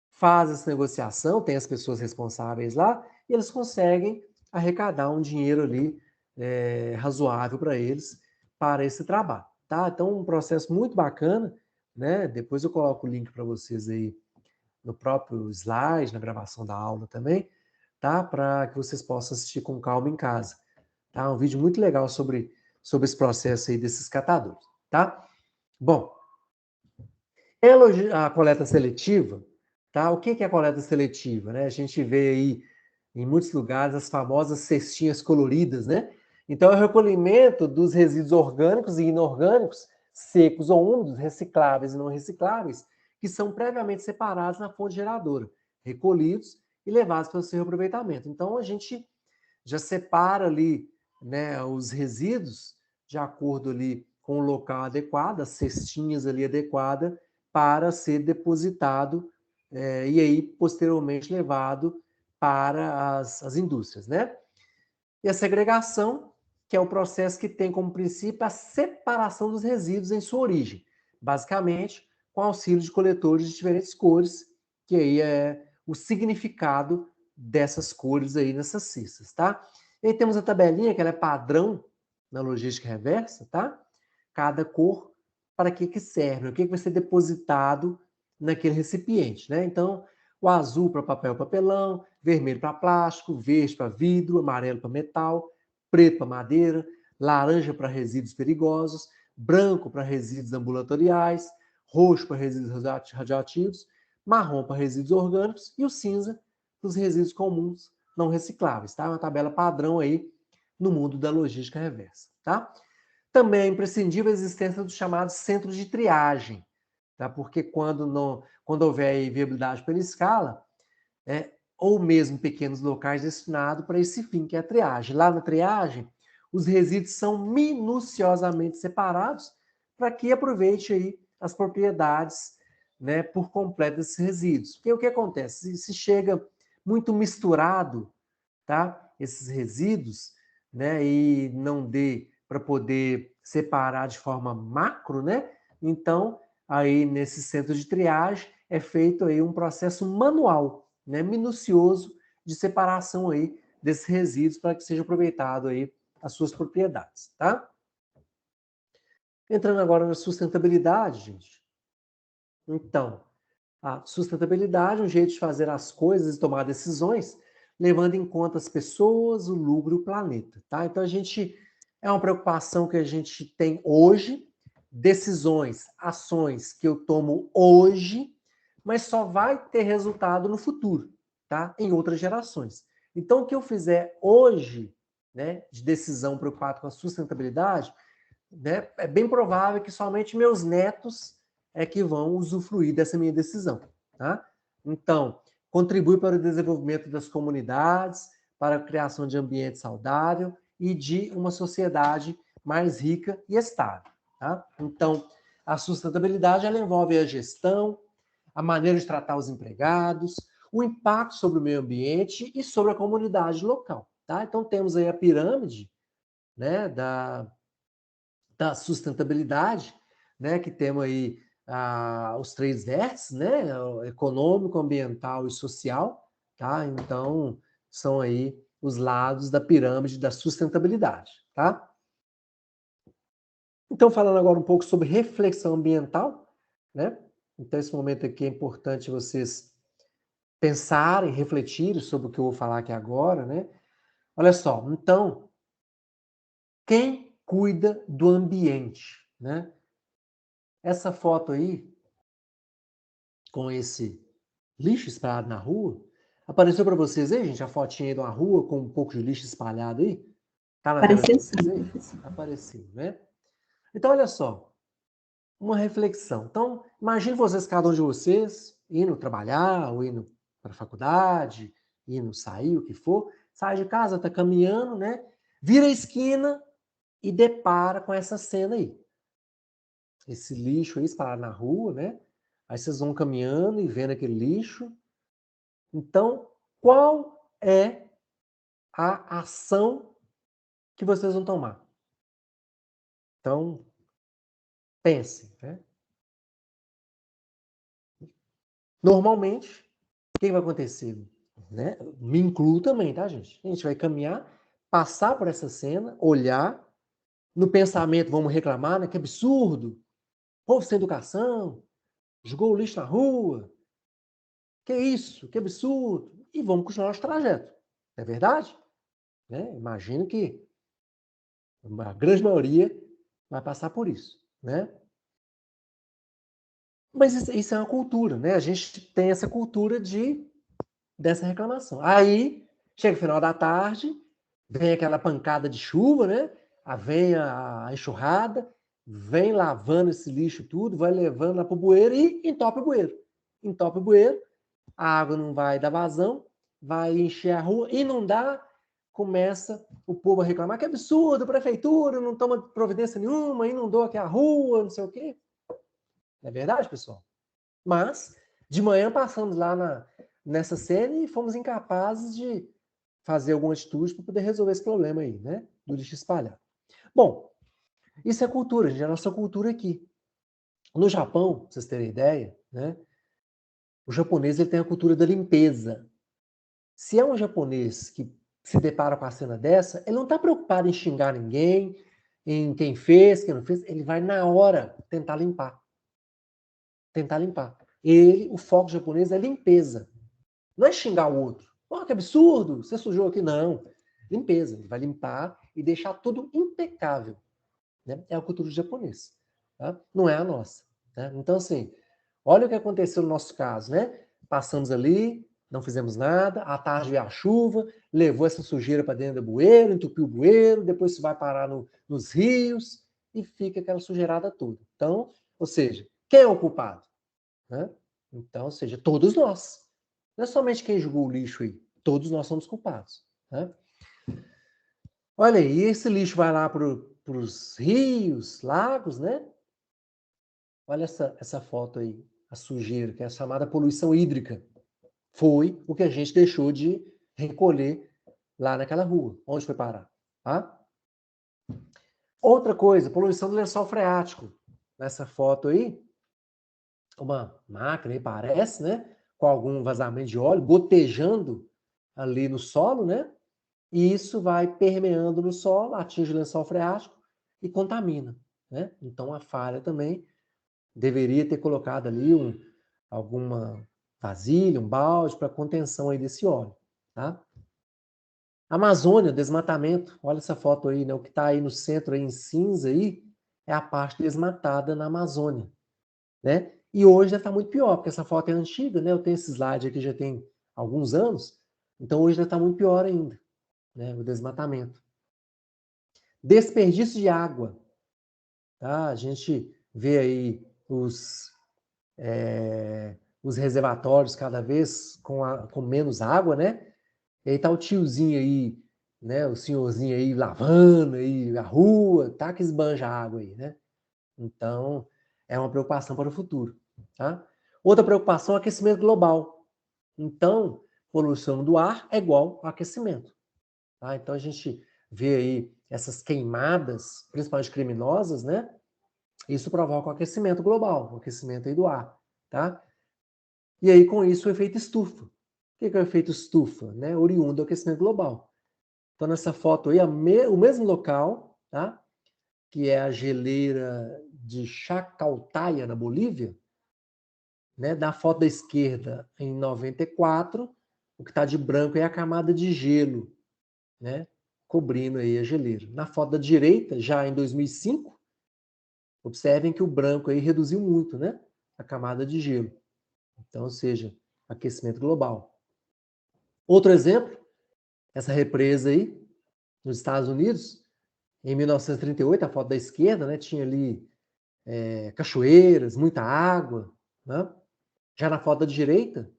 Speaker 1: Faz essa negociação, tem as pessoas responsáveis lá, e eles conseguem arrecadar um dinheiro ali razoável para eles, para esse trabalho. Tá? Então, um processo muito bacana, né? Depois eu coloco o link para vocês aí no próprio slide, na gravação da aula também, tá? Para que vocês possam assistir com calma em casa. Tá? Um vídeo muito legal sobre esse processo aí desses catadores. Tá? Bom, a coleta seletiva, tá? O que é a coleta seletiva? Né? A gente vê aí em muitos lugares as famosas cestinhas coloridas, né? Então, é o recolhimento dos resíduos orgânicos e inorgânicos, secos ou úmidos, recicláveis e não recicláveis, que são previamente separados na fonte geradora, recolhidos e levados para o seu reaproveitamento. Então, a gente já separa ali, né, os resíduos de acordo ali com o local adequado, as cestinhas ali adequadas, para ser depositado e aí posteriormente levado para as indústrias, né? E a segregação, que é o processo que tem como princípio a separação dos resíduos em sua origem, basicamente com auxílio de coletores de diferentes cores, que aí é o significado dessas cores aí nessas cestas, tá? E aí temos a tabelinha, que ela é padrão na logística reversa, tá? Cada cor para que serve, o que vai ser depositado naquele recipiente, né? Então, o azul para papel e papelão, vermelho para plástico, verde para vidro, amarelo para metal, preto para madeira, laranja para resíduos perigosos, branco para resíduos ambulatoriais, roxo para resíduos radioativos, marrom para resíduos orgânicos e o cinza para os resíduos comuns não recicláveis, tá? Uma tabela padrão aí no mundo da logística reversa, tá? Também é imprescindível a existência dos chamados centros de triagem, tá? Porque quando houver viabilidade pela escala, ou mesmo pequenos locais destinados para esse fim, que é a triagem. Lá na triagem, os resíduos são minuciosamente separados para que aproveite aí as propriedades, né, por completo desses resíduos. Porque o que acontece? Se chega muito misturado, tá? Esses resíduos, né, e não dê para poder separar de forma macro, né? Então, aí nesse centro de triagem é feito aí um processo manual, né, minucioso de separação aí desses resíduos para que seja aproveitado aí as suas propriedades, tá? Entrando agora na sustentabilidade, gente. Então, a sustentabilidade é um jeito de fazer as coisas e tomar decisões levando em conta as pessoas, o lucro e o planeta, tá? Então é uma preocupação que a gente tem hoje, decisões, ações que eu tomo hoje, mas só vai ter resultado no futuro, tá? Em outras gerações. Então o que eu fizer hoje, né, de decisão preocupado com a sustentabilidade, né, é bem provável que somente meus netos é que vão usufruir dessa minha decisão, tá? Então, contribui para o desenvolvimento das comunidades, para a criação de ambiente saudável e de uma sociedade mais rica e estável, tá? Então, a sustentabilidade ela envolve a gestão, a maneira de tratar os empregados, o impacto sobre o meio ambiente e sobre a comunidade local, tá? Então, temos aí a pirâmide, né, da sustentabilidade, né, que temos aí os três vértices, né, econômico, ambiental e social, tá? Então, são aí os lados da pirâmide da sustentabilidade, tá? Então, falando agora um pouco sobre reflexão ambiental, né? Então, esse momento aqui é importante vocês pensarem, refletirem sobre o que eu vou falar aqui agora, né? Olha só, então, quem cuida do ambiente, né? essa foto aí, com esse lixo espalhado na rua, apareceu para vocês aí, gente, a fotinha aí de uma rua com um pouco de lixo espalhado aí? Tá na tela de
Speaker 2: Apareceu
Speaker 1: vocês
Speaker 2: sim,
Speaker 1: aí?
Speaker 2: professor.
Speaker 1: Apareceu, né? Então, olha só, uma reflexão. Então, imagine vocês, cada um de vocês, indo trabalhar, ou indo para a faculdade, indo sair, o que for, sai de casa, está caminhando, né? Vira a esquina e depara com essa cena aí. Esse lixo aí espalhado na rua, né? Aí vocês vão caminhando e vendo aquele lixo. Então, qual é a ação que vocês vão tomar? Então, pense, né? Normalmente, o que vai acontecer? Né? Me incluo também, tá, gente? A gente vai caminhar, passar por essa cena, olhar, no pensamento vamos reclamar, né? Que absurdo! Povo sem educação, jogou o lixo na rua, que isso, que absurdo! E vamos continuar nosso trajeto. Não é verdade? Né? Imagino que a grande maioria vai passar por isso, né? Mas isso é uma cultura, né? A gente tem essa cultura dessa reclamação. Aí, chega o final da tarde, vem aquela pancada de chuva, né? Vem a enxurrada, vem lavando esse lixo tudo, vai levando lá pro bueiro e entope o bueiro. Entope o bueiro, a água não vai dar vazão, vai encher a rua, inundar, começa o povo a reclamar que absurdo, a prefeitura não toma providência nenhuma, inundou aqui a rua, não sei o quê. Não é verdade, pessoal? Mas, de manhã passamos lá nessa cena e fomos incapazes de fazer alguma atitude para poder resolver esse problema aí, né? Do lixo espalhado. Bom, isso é cultura, gente, é a nossa cultura aqui. No Japão, pra vocês terem ideia, né? O japonês ele tem a cultura da limpeza. Se é um japonês que se depara com a cena dessa, ele não está preocupado em xingar ninguém, em quem fez, quem não fez, ele vai na hora tentar limpar. Tentar limpar. O foco japonês é limpeza. Não é xingar o outro. Oh, que absurdo, você sujou aqui. Não. Limpeza. Ele vai limpar e deixar tudo impecável. Né? É a cultura japonesa. Tá? Não é a nossa. Né? Então, assim, olha o que aconteceu no nosso caso. Né? Passamos ali, não fizemos nada, à tarde veio a chuva, levou essa sujeira para dentro do bueiro, entupiu o bueiro, depois você vai parar nos rios e fica aquela sujeirada toda. Então, ou seja, quem é o culpado? Né? Então, ou seja, todos nós. Não é somente quem jogou o lixo aí. Todos nós somos culpados. Né? Olha aí, esse lixo vai lá para os rios, lagos, né? Olha essa foto aí, a sujeira, que é a chamada poluição hídrica. Foi o que a gente deixou de recolher lá naquela rua. Onde foi parar? Tá? Outra coisa, poluição do lençol freático. Nessa foto aí, uma máquina aí parece, né? Com algum vazamento de óleo, gotejando ali no solo, né? E isso vai permeando no solo, atinge o lençol freático e contamina, né? Então a falha também deveria ter colocado ali alguma vasilha, um balde para contenção aí desse óleo, tá? Amazônia, desmatamento. Olha essa foto aí, né? O que está aí no centro aí em cinza aí é a parte desmatada na Amazônia, né? E hoje deve estar muito pior, porque essa foto é antiga, né? Eu tenho esse slide aqui já tem alguns anos, então hoje deve estar muito pior ainda, né? O desmatamento. Desperdício de água. Tá? A gente vê aí os reservatórios cada vez com menos água, né? E aí tá o tiozinho aí, né? O senhorzinho aí lavando aí a rua, tá? Que esbanja a água aí, né? Então, é uma preocupação para o futuro, tá? Outra preocupação é o aquecimento global. Então, poluição do ar é igual ao aquecimento. Tá? Então, a gente vê aí essas queimadas, principalmente criminosas, né? Isso provoca o aquecimento global, o aquecimento aí do ar, tá? E aí, com isso, o efeito estufa. O que é o efeito estufa? Né? Oriundo do aquecimento global. Então, nessa foto aí, o mesmo local, tá? Que é a geleira de Chacaltaya, na Bolívia, né? Da foto da esquerda, em 94, o que está de branco é a camada de gelo, né? Cobrindo aí a geleira. Na foto da direita, já em 2005, Observem que o branco aí reduziu muito, né? A camada de gelo. Então, ou seja, aquecimento global. Outro exemplo, essa represa aí, nos Estados Unidos, em 1938, a foto da esquerda, né? Tinha ali cachoeiras, muita água, né? Já na foto da direita,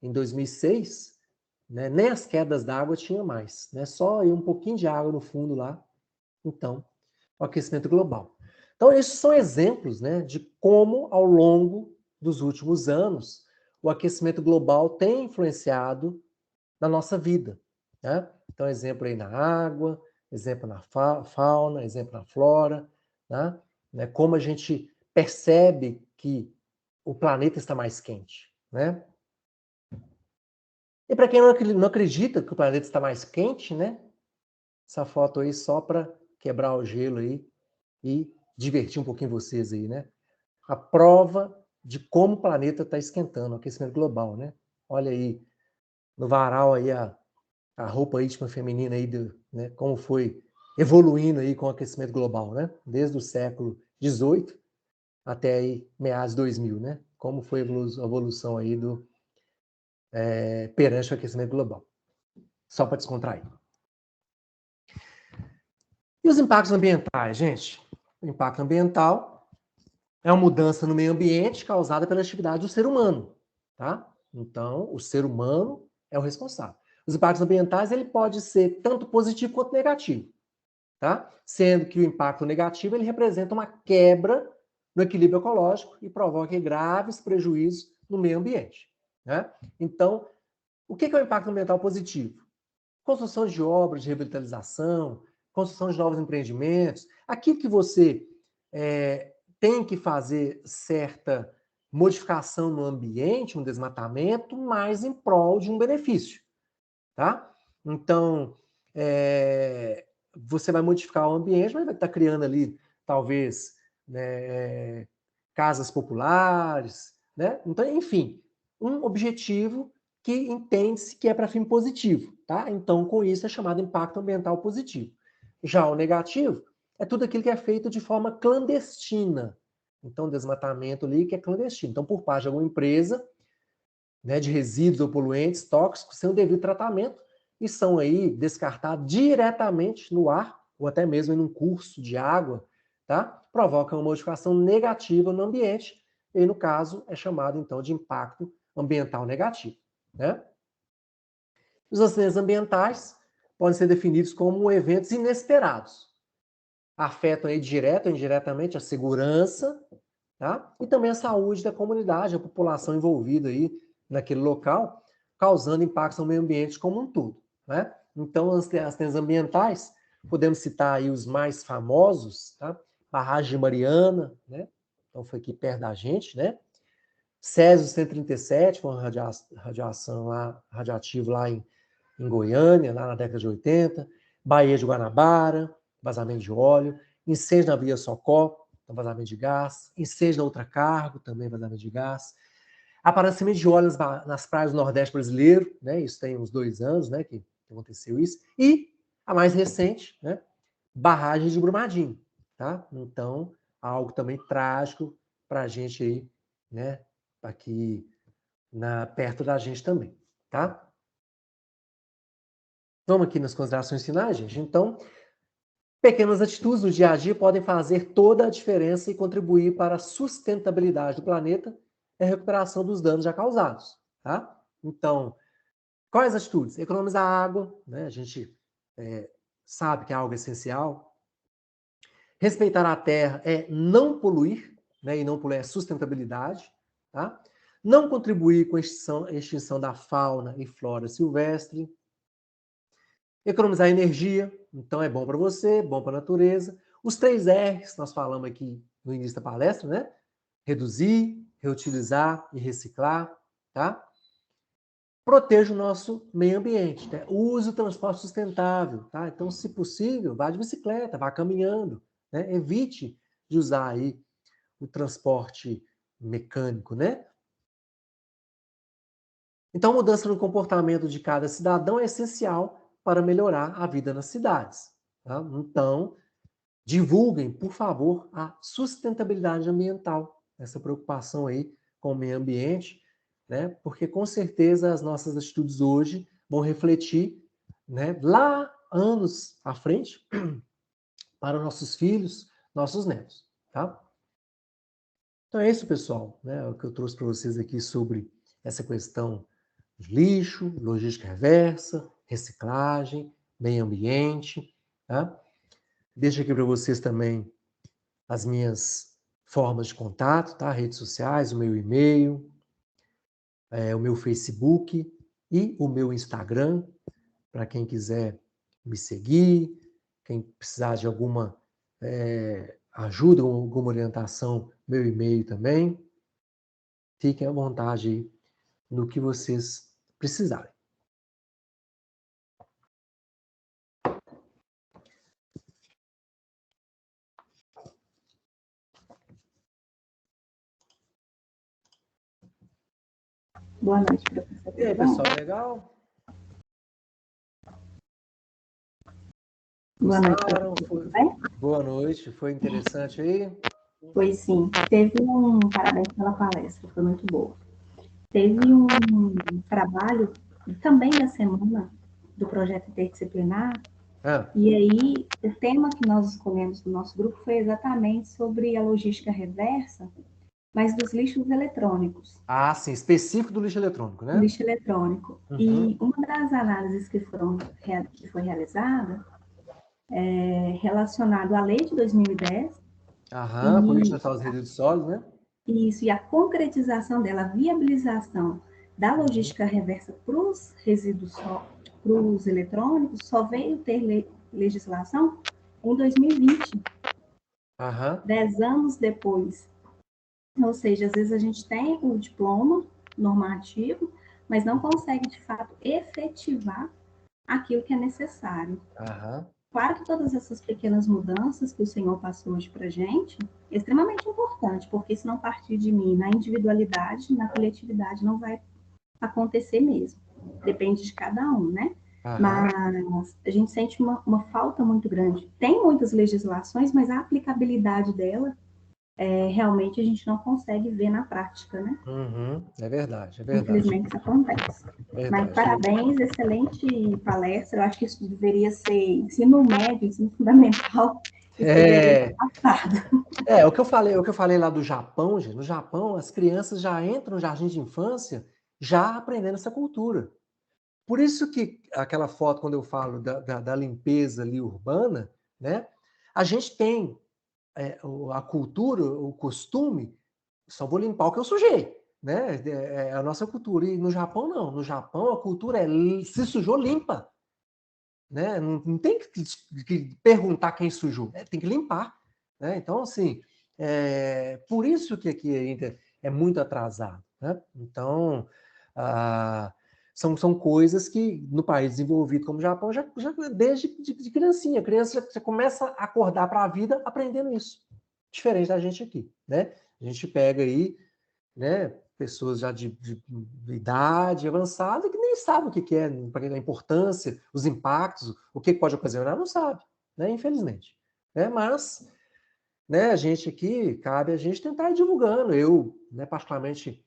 Speaker 1: em 2006, né, nem as quedas d'água tinha mais, né? Só aí um pouquinho de água no fundo lá. Então, o aquecimento global. Então, esses são exemplos, né, de como, ao longo dos últimos anos, o aquecimento global tem influenciado na nossa vida. Né? Então, exemplo aí na água, exemplo na fauna, exemplo na flora, né? Como a gente percebe que o planeta está mais quente. Né? E para quem não acredita que o planeta está mais quente, né? Essa foto aí só para quebrar o gelo aí e divertir um pouquinho vocês aí, né? A prova de como o planeta está esquentando, o aquecimento global, né? Olha aí, no varal aí a roupa íntima feminina aí, né? Como foi evoluindo aí com o aquecimento global, né? Desde o século XVIII até aí meados de 2000, né? Como foi a evolução aí perante o aquecimento global. Só para descontrair. E os impactos ambientais, gente? O impacto ambiental é uma mudança no meio ambiente causada pela atividade do ser humano, tá? Então, o ser humano é o responsável. Os impactos ambientais, ele pode ser tanto positivo quanto negativo, tá? Sendo que o impacto negativo, ele representa uma quebra no equilíbrio ecológico e provoca graves prejuízos no meio ambiente, né? Então, o que é o impacto ambiental positivo? Construção de obras de revitalização, construção de novos empreendimentos, aquilo que você tem que fazer certa modificação no ambiente, um desmatamento, mas em prol de um benefício, tá? Então, você vai modificar o ambiente, mas vai estar criando ali, talvez, né, casas populares, né? Então, enfim, um objetivo que entende-se que é para fim positivo, tá? Então, com isso, é chamado impacto ambiental positivo. Já o negativo é tudo aquilo que é feito de forma clandestina. Então, desmatamento ali que é clandestino. Então, por parte de alguma empresa, né, de resíduos ou poluentes tóxicos sem o devido tratamento e são aí descartados diretamente no ar ou até mesmo em um curso de água, tá? Provocam uma modificação negativa no ambiente e, no caso, é chamado, então, de impacto ambiental negativo, né? Os acidentes ambientais podem ser definidos como eventos inesperados. Afetam aí direto ou indiretamente a segurança, tá? E também a saúde da comunidade, a população envolvida aí naquele local, causando impactos no meio ambiente como um todo, né? Então, as acidentes ambientais, podemos citar aí os mais famosos, tá? Barragem de Mariana, né? Então, foi aqui perto da gente, né? Césio 137, foi uma radiação lá, radioativo lá em Goiânia, lá na década de 80, Baía de Guanabara, vazamento de óleo, incêndio na Via Socó, vazamento de gás, incêndio na Ultracargo, também vazamento de gás, aparecimento de óleo nas praias do Nordeste brasileiro, né? Isso tem uns 2 anos, né, que aconteceu isso, e a mais recente, né, barragem de Brumadinho, tá? Então, algo também trágico para a gente aí, né, aqui perto da gente também, tá? Vamos aqui nas considerações finais, gente. Então, pequenas atitudes no dia a dia podem fazer toda a diferença e contribuir para a sustentabilidade do planeta e a recuperação dos danos já causados, tá? Então, quais atitudes? Economizar água, né? A gente sabe que é algo essencial. Respeitar a terra é não poluir, né? E não poluir é sustentabilidade, tá? Não contribuir com a extinção da fauna e flora silvestre. Economizar energia, então é bom para você, bom para a natureza. Os 3 R's, nós falamos aqui no início da palestra, né? Reduzir, reutilizar e reciclar, tá? Proteja o nosso meio ambiente, né? Use o transporte sustentável, tá? Então, se possível, vá de bicicleta, vá caminhando, né? Evite de usar aí o transporte mecânico, né? Então, a mudança no comportamento de cada cidadão é essencial para melhorar a vida nas cidades. Tá? Então, divulguem, por favor, a sustentabilidade ambiental, essa preocupação aí com o meio ambiente, né? Porque com certeza as nossas atitudes hoje vão refletir, né, lá anos à frente para os nossos filhos, nossos netos, tá? Então é isso, pessoal, né? O que eu trouxe para vocês aqui sobre essa questão de lixo, logística reversa, reciclagem, meio ambiente, tá? Deixo aqui para vocês também as minhas formas de contato, tá? Redes sociais, o meu e-mail, o meu Facebook e o meu Instagram, para quem quiser me seguir, quem precisar de alguma ajuda, alguma orientação, meu e-mail também. Fiquem à vontade aí no que vocês precisarem.
Speaker 2: Boa noite, professor.
Speaker 1: E aí, pessoal, legal?
Speaker 2: Boa noite,
Speaker 1: Gostaram?
Speaker 2: professor. Tudo bem?
Speaker 1: Boa noite, foi interessante aí?
Speaker 2: Pois sim. Teve parabéns pela palestra, foi muito boa. Teve um trabalho também da semana do projeto interdisciplinar, e aí o tema que nós escolhemos do nosso grupo foi exatamente sobre a logística reversa, mas dos lixos eletrônicos.
Speaker 1: Ah, sim, específico do lixo eletrônico, né?
Speaker 2: Lixo eletrônico.
Speaker 1: Uhum.
Speaker 2: E uma das análises que foi realizada relacionado à lei de 2010.
Speaker 1: Política Nacional dos Resíduos Sólidos, né?
Speaker 2: Isso, e a concretização dela, a viabilização da logística reversa para os resíduos, para os eletrônicos, só veio ter legislação em 2020, 10 anos depois. Ou seja, às vezes a gente tem o diploma normativo, mas não consegue, de fato, efetivar aquilo que é necessário. Claro que todas essas pequenas mudanças que o Senhor passou hoje para a gente é extremamente importante, porque se não partir de mim na individualidade, na coletividade não vai acontecer mesmo. Depende de cada um, né? Mas a gente sente uma falta muito grande. Tem muitas legislações, mas a aplicabilidade dela realmente a gente não consegue ver na prática, né?
Speaker 1: É verdade, é verdade.
Speaker 2: Infelizmente isso acontece. Mas parabéns, excelente palestra. Eu acho que isso deveria ser ensino médio, ensino fundamental.
Speaker 1: O que eu falei lá do Japão, gente. No Japão, as crianças já entram no jardim de infância já aprendendo essa cultura. Por isso que aquela foto, quando eu falo da limpeza ali urbana, né? A gente tem a cultura, o costume, só vou limpar o que eu sujei, né? É a nossa cultura. E no Japão, não. No Japão, a cultura é se sujou, limpa. Né? Não tem que perguntar quem sujou, tem que limpar. Né? Então, assim, por isso que aqui ainda é muito atrasado. Né? Então, são coisas que no país desenvolvido como o Japão, já desde de criancinha, a criança já começa a acordar para a vida aprendendo isso. Diferente da gente aqui. Né? A gente pega aí, né, pessoas já de idade avançada que nem sabem o que é, a importância, os impactos, o que pode ocasionar, não sabe, né, infelizmente. Né, mas, né, a gente aqui, cabe a gente tentar ir divulgando. Eu, né, particularmente,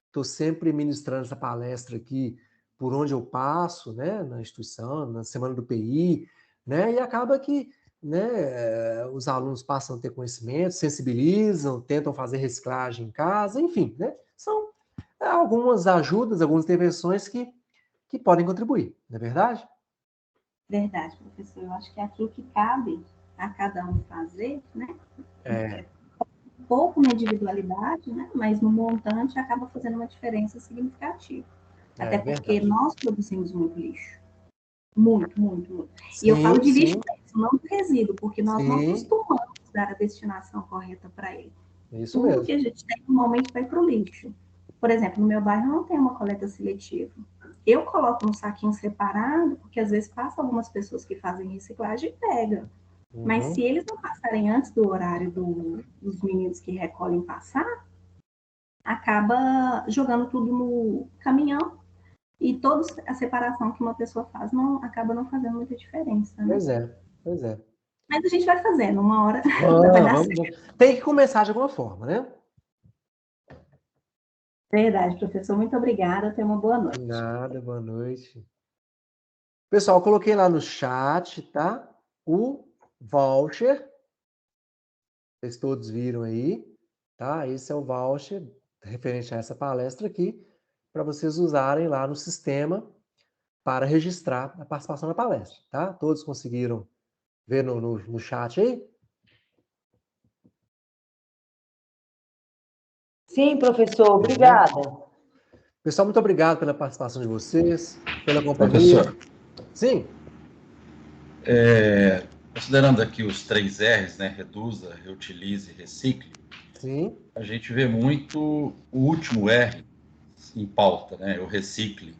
Speaker 1: estou sempre ministrando essa palestra aqui por onde eu passo, né, na instituição, na Semana do PI, né, e acaba que, né, os alunos passam a ter conhecimento, sensibilizam, tentam fazer reciclagem em casa, enfim, né, são algumas ajudas, algumas intervenções que podem contribuir, não é verdade?
Speaker 2: Verdade, professor. Eu acho que é aquilo que cabe a cada um fazer, né? Pouco na individualidade, né? Mas no montante acaba fazendo uma diferença significativa. Até porque nós produzimos muito lixo. Muito, muito, muito. Sim, e eu falo de lixo mesmo, não de resíduo, porque nós não costumamos dar a destinação correta para ele.
Speaker 1: Isso
Speaker 2: Tudo
Speaker 1: mesmo.
Speaker 2: que a gente tem normalmente vai para o lixo. Por exemplo, no meu bairro não tem uma coleta seletiva. Eu coloco um saquinho separado, porque às vezes passa algumas pessoas que fazem reciclagem e pegam. Mas se eles não passarem antes do horário dos meninos que recolhem passar, acaba jogando tudo no caminhão e toda a separação que uma pessoa faz acaba não fazendo muita diferença. Né?
Speaker 1: Pois é.
Speaker 2: Mas a gente vai fazendo, uma hora
Speaker 1: Vamos,
Speaker 2: vai dar
Speaker 1: vamos,
Speaker 2: certo.
Speaker 1: vamos. Tem que começar de alguma forma, né?
Speaker 2: Verdade, professor. Muito obrigada. Tenha uma boa noite.
Speaker 1: Nada, boa noite. Pessoal, eu coloquei lá no chat, tá? O voucher. Vocês todos viram aí, tá? Esse é o voucher referente a essa palestra aqui, para vocês usarem lá no sistema para registrar a participação na palestra, tá? Todos conseguiram ver no chat aí?
Speaker 6: Sim, professor, obrigada.
Speaker 1: Pessoal, muito obrigado pela participação de vocês, pela companhia.
Speaker 4: Professor,
Speaker 1: Sim,
Speaker 4: considerando aqui os 3 R's, né? Reduza, reutilize e recicle,
Speaker 1: sim.
Speaker 4: a gente vê muito o último R em pauta, né? O recicle.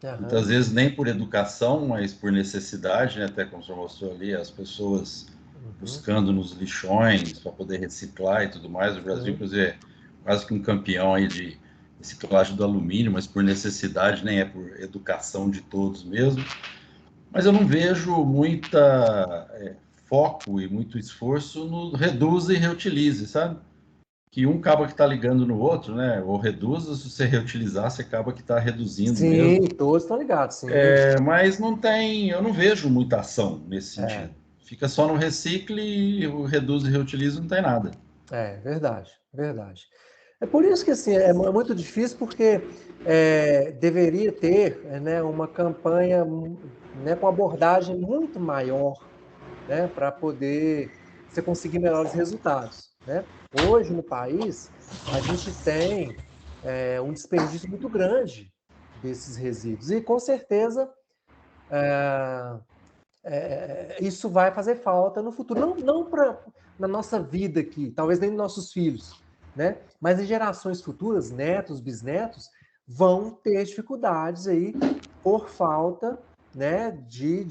Speaker 1: Aham.
Speaker 4: Muitas vezes nem por educação, mas por necessidade, né? Até como o senhor mostrou ali, as pessoas buscando nos lixões para poder reciclar e tudo mais. O Brasil, inclusive, é quase que um campeão aí de reciclagem do alumínio, mas por necessidade, nem é por educação de todos mesmo. Mas eu não vejo muita foco e muito esforço no reduza e reutilize, sabe? Que um acaba que está ligando no outro, né? Ou reduza, se você reutilizar, você acaba que está reduzindo
Speaker 1: Sim,
Speaker 4: mesmo.
Speaker 1: todos estão ligados, sim.
Speaker 4: Mas não tem, eu não vejo muita ação nesse sentido. Fica só no recicle e o reduz e reutiliza não tem nada.
Speaker 1: É, verdade, verdade. É por isso que assim, é muito difícil, porque deveria ter né, uma campanha né, com abordagem muito maior né, para poder você conseguir melhores resultados. Né? Hoje, no país, a gente tem um desperdício muito grande desses resíduos. E, com certeza, isso vai fazer falta no futuro. Não na nossa vida aqui, talvez nem nos nossos filhos, né? Mas em gerações futuras, netos, bisnetos, vão ter dificuldades aí por falta né, de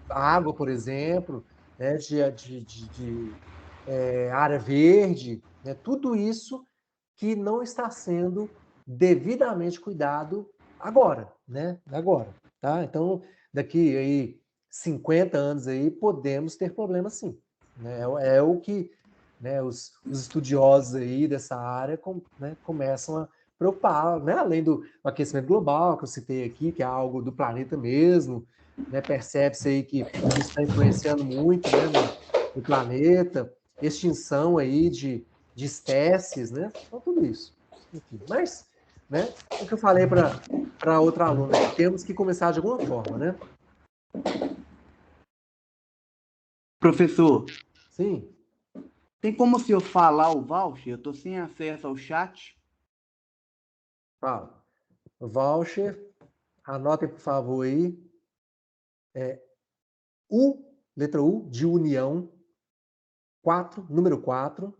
Speaker 1: água, por exemplo, né, de área verde, né, tudo isso que não está sendo devidamente cuidado agora, né? Agora, tá? Então, daqui aí 50 anos aí podemos ter problemas sim, né? É o que né, os estudiosos aí dessa área né, começam a preocupar, né? Além do aquecimento global que eu citei aqui, que é algo do planeta mesmo, né? Percebe-se aí que isso está influenciando muito né, no planeta, extinção aí de espécies, né? Então, tudo isso. Enfim, mas, né, o que eu falei para outra aluna, temos que começar de alguma forma, né?
Speaker 7: Professor,
Speaker 1: Sim.
Speaker 7: tem como o senhor falar o voucher? Eu estou sem acesso ao chat.
Speaker 1: Fala. Voucher, anotem, por favor, aí. Letra U, de união, 4, número 4.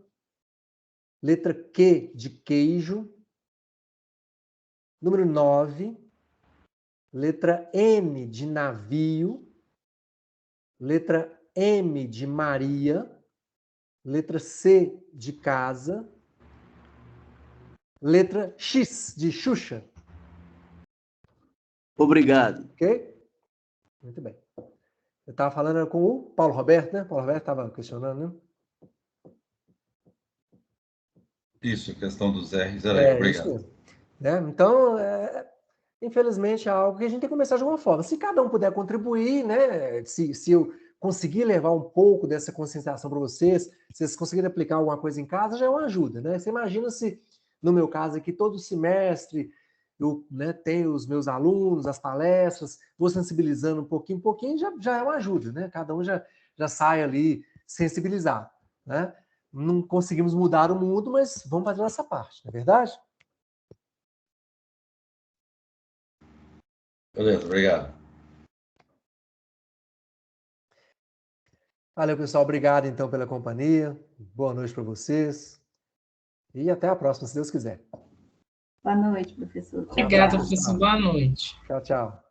Speaker 1: Letra Q, de queijo. Número 9. Letra N, de navio. Letra M, de Maria. Letra C, de casa. Letra X, de Xuxa.
Speaker 7: Obrigado.
Speaker 1: Ok? Muito bem. Eu estava falando com o Paulo Roberto, né? Paulo Roberto estava questionando, né?
Speaker 4: Isso, a questão dos R's era aí. Obrigado.
Speaker 1: Isso mesmo. Né? Então, infelizmente, é algo que a gente tem que começar de alguma forma. Se cada um puder contribuir, né? Se eu conseguir levar um pouco dessa conscientização para vocês, se vocês conseguirem aplicar alguma coisa em casa, já é uma ajuda, né? Você imagina se, no meu caso aqui, todo semestre eu né, tenho os meus alunos, as palestras, vou sensibilizando um pouquinho, já é uma ajuda, né? Cada um já sai ali sensibilizado, né? Não conseguimos mudar o mundo, mas vamos fazer a nossa parte, não é verdade?
Speaker 4: Beleza, obrigado.
Speaker 1: Valeu, pessoal. Obrigado, então, pela companhia. Boa noite para vocês. E até a próxima, se Deus quiser.
Speaker 2: Boa noite, professor.
Speaker 8: Obrigada, professor. Boa noite.
Speaker 1: Tchau, tchau.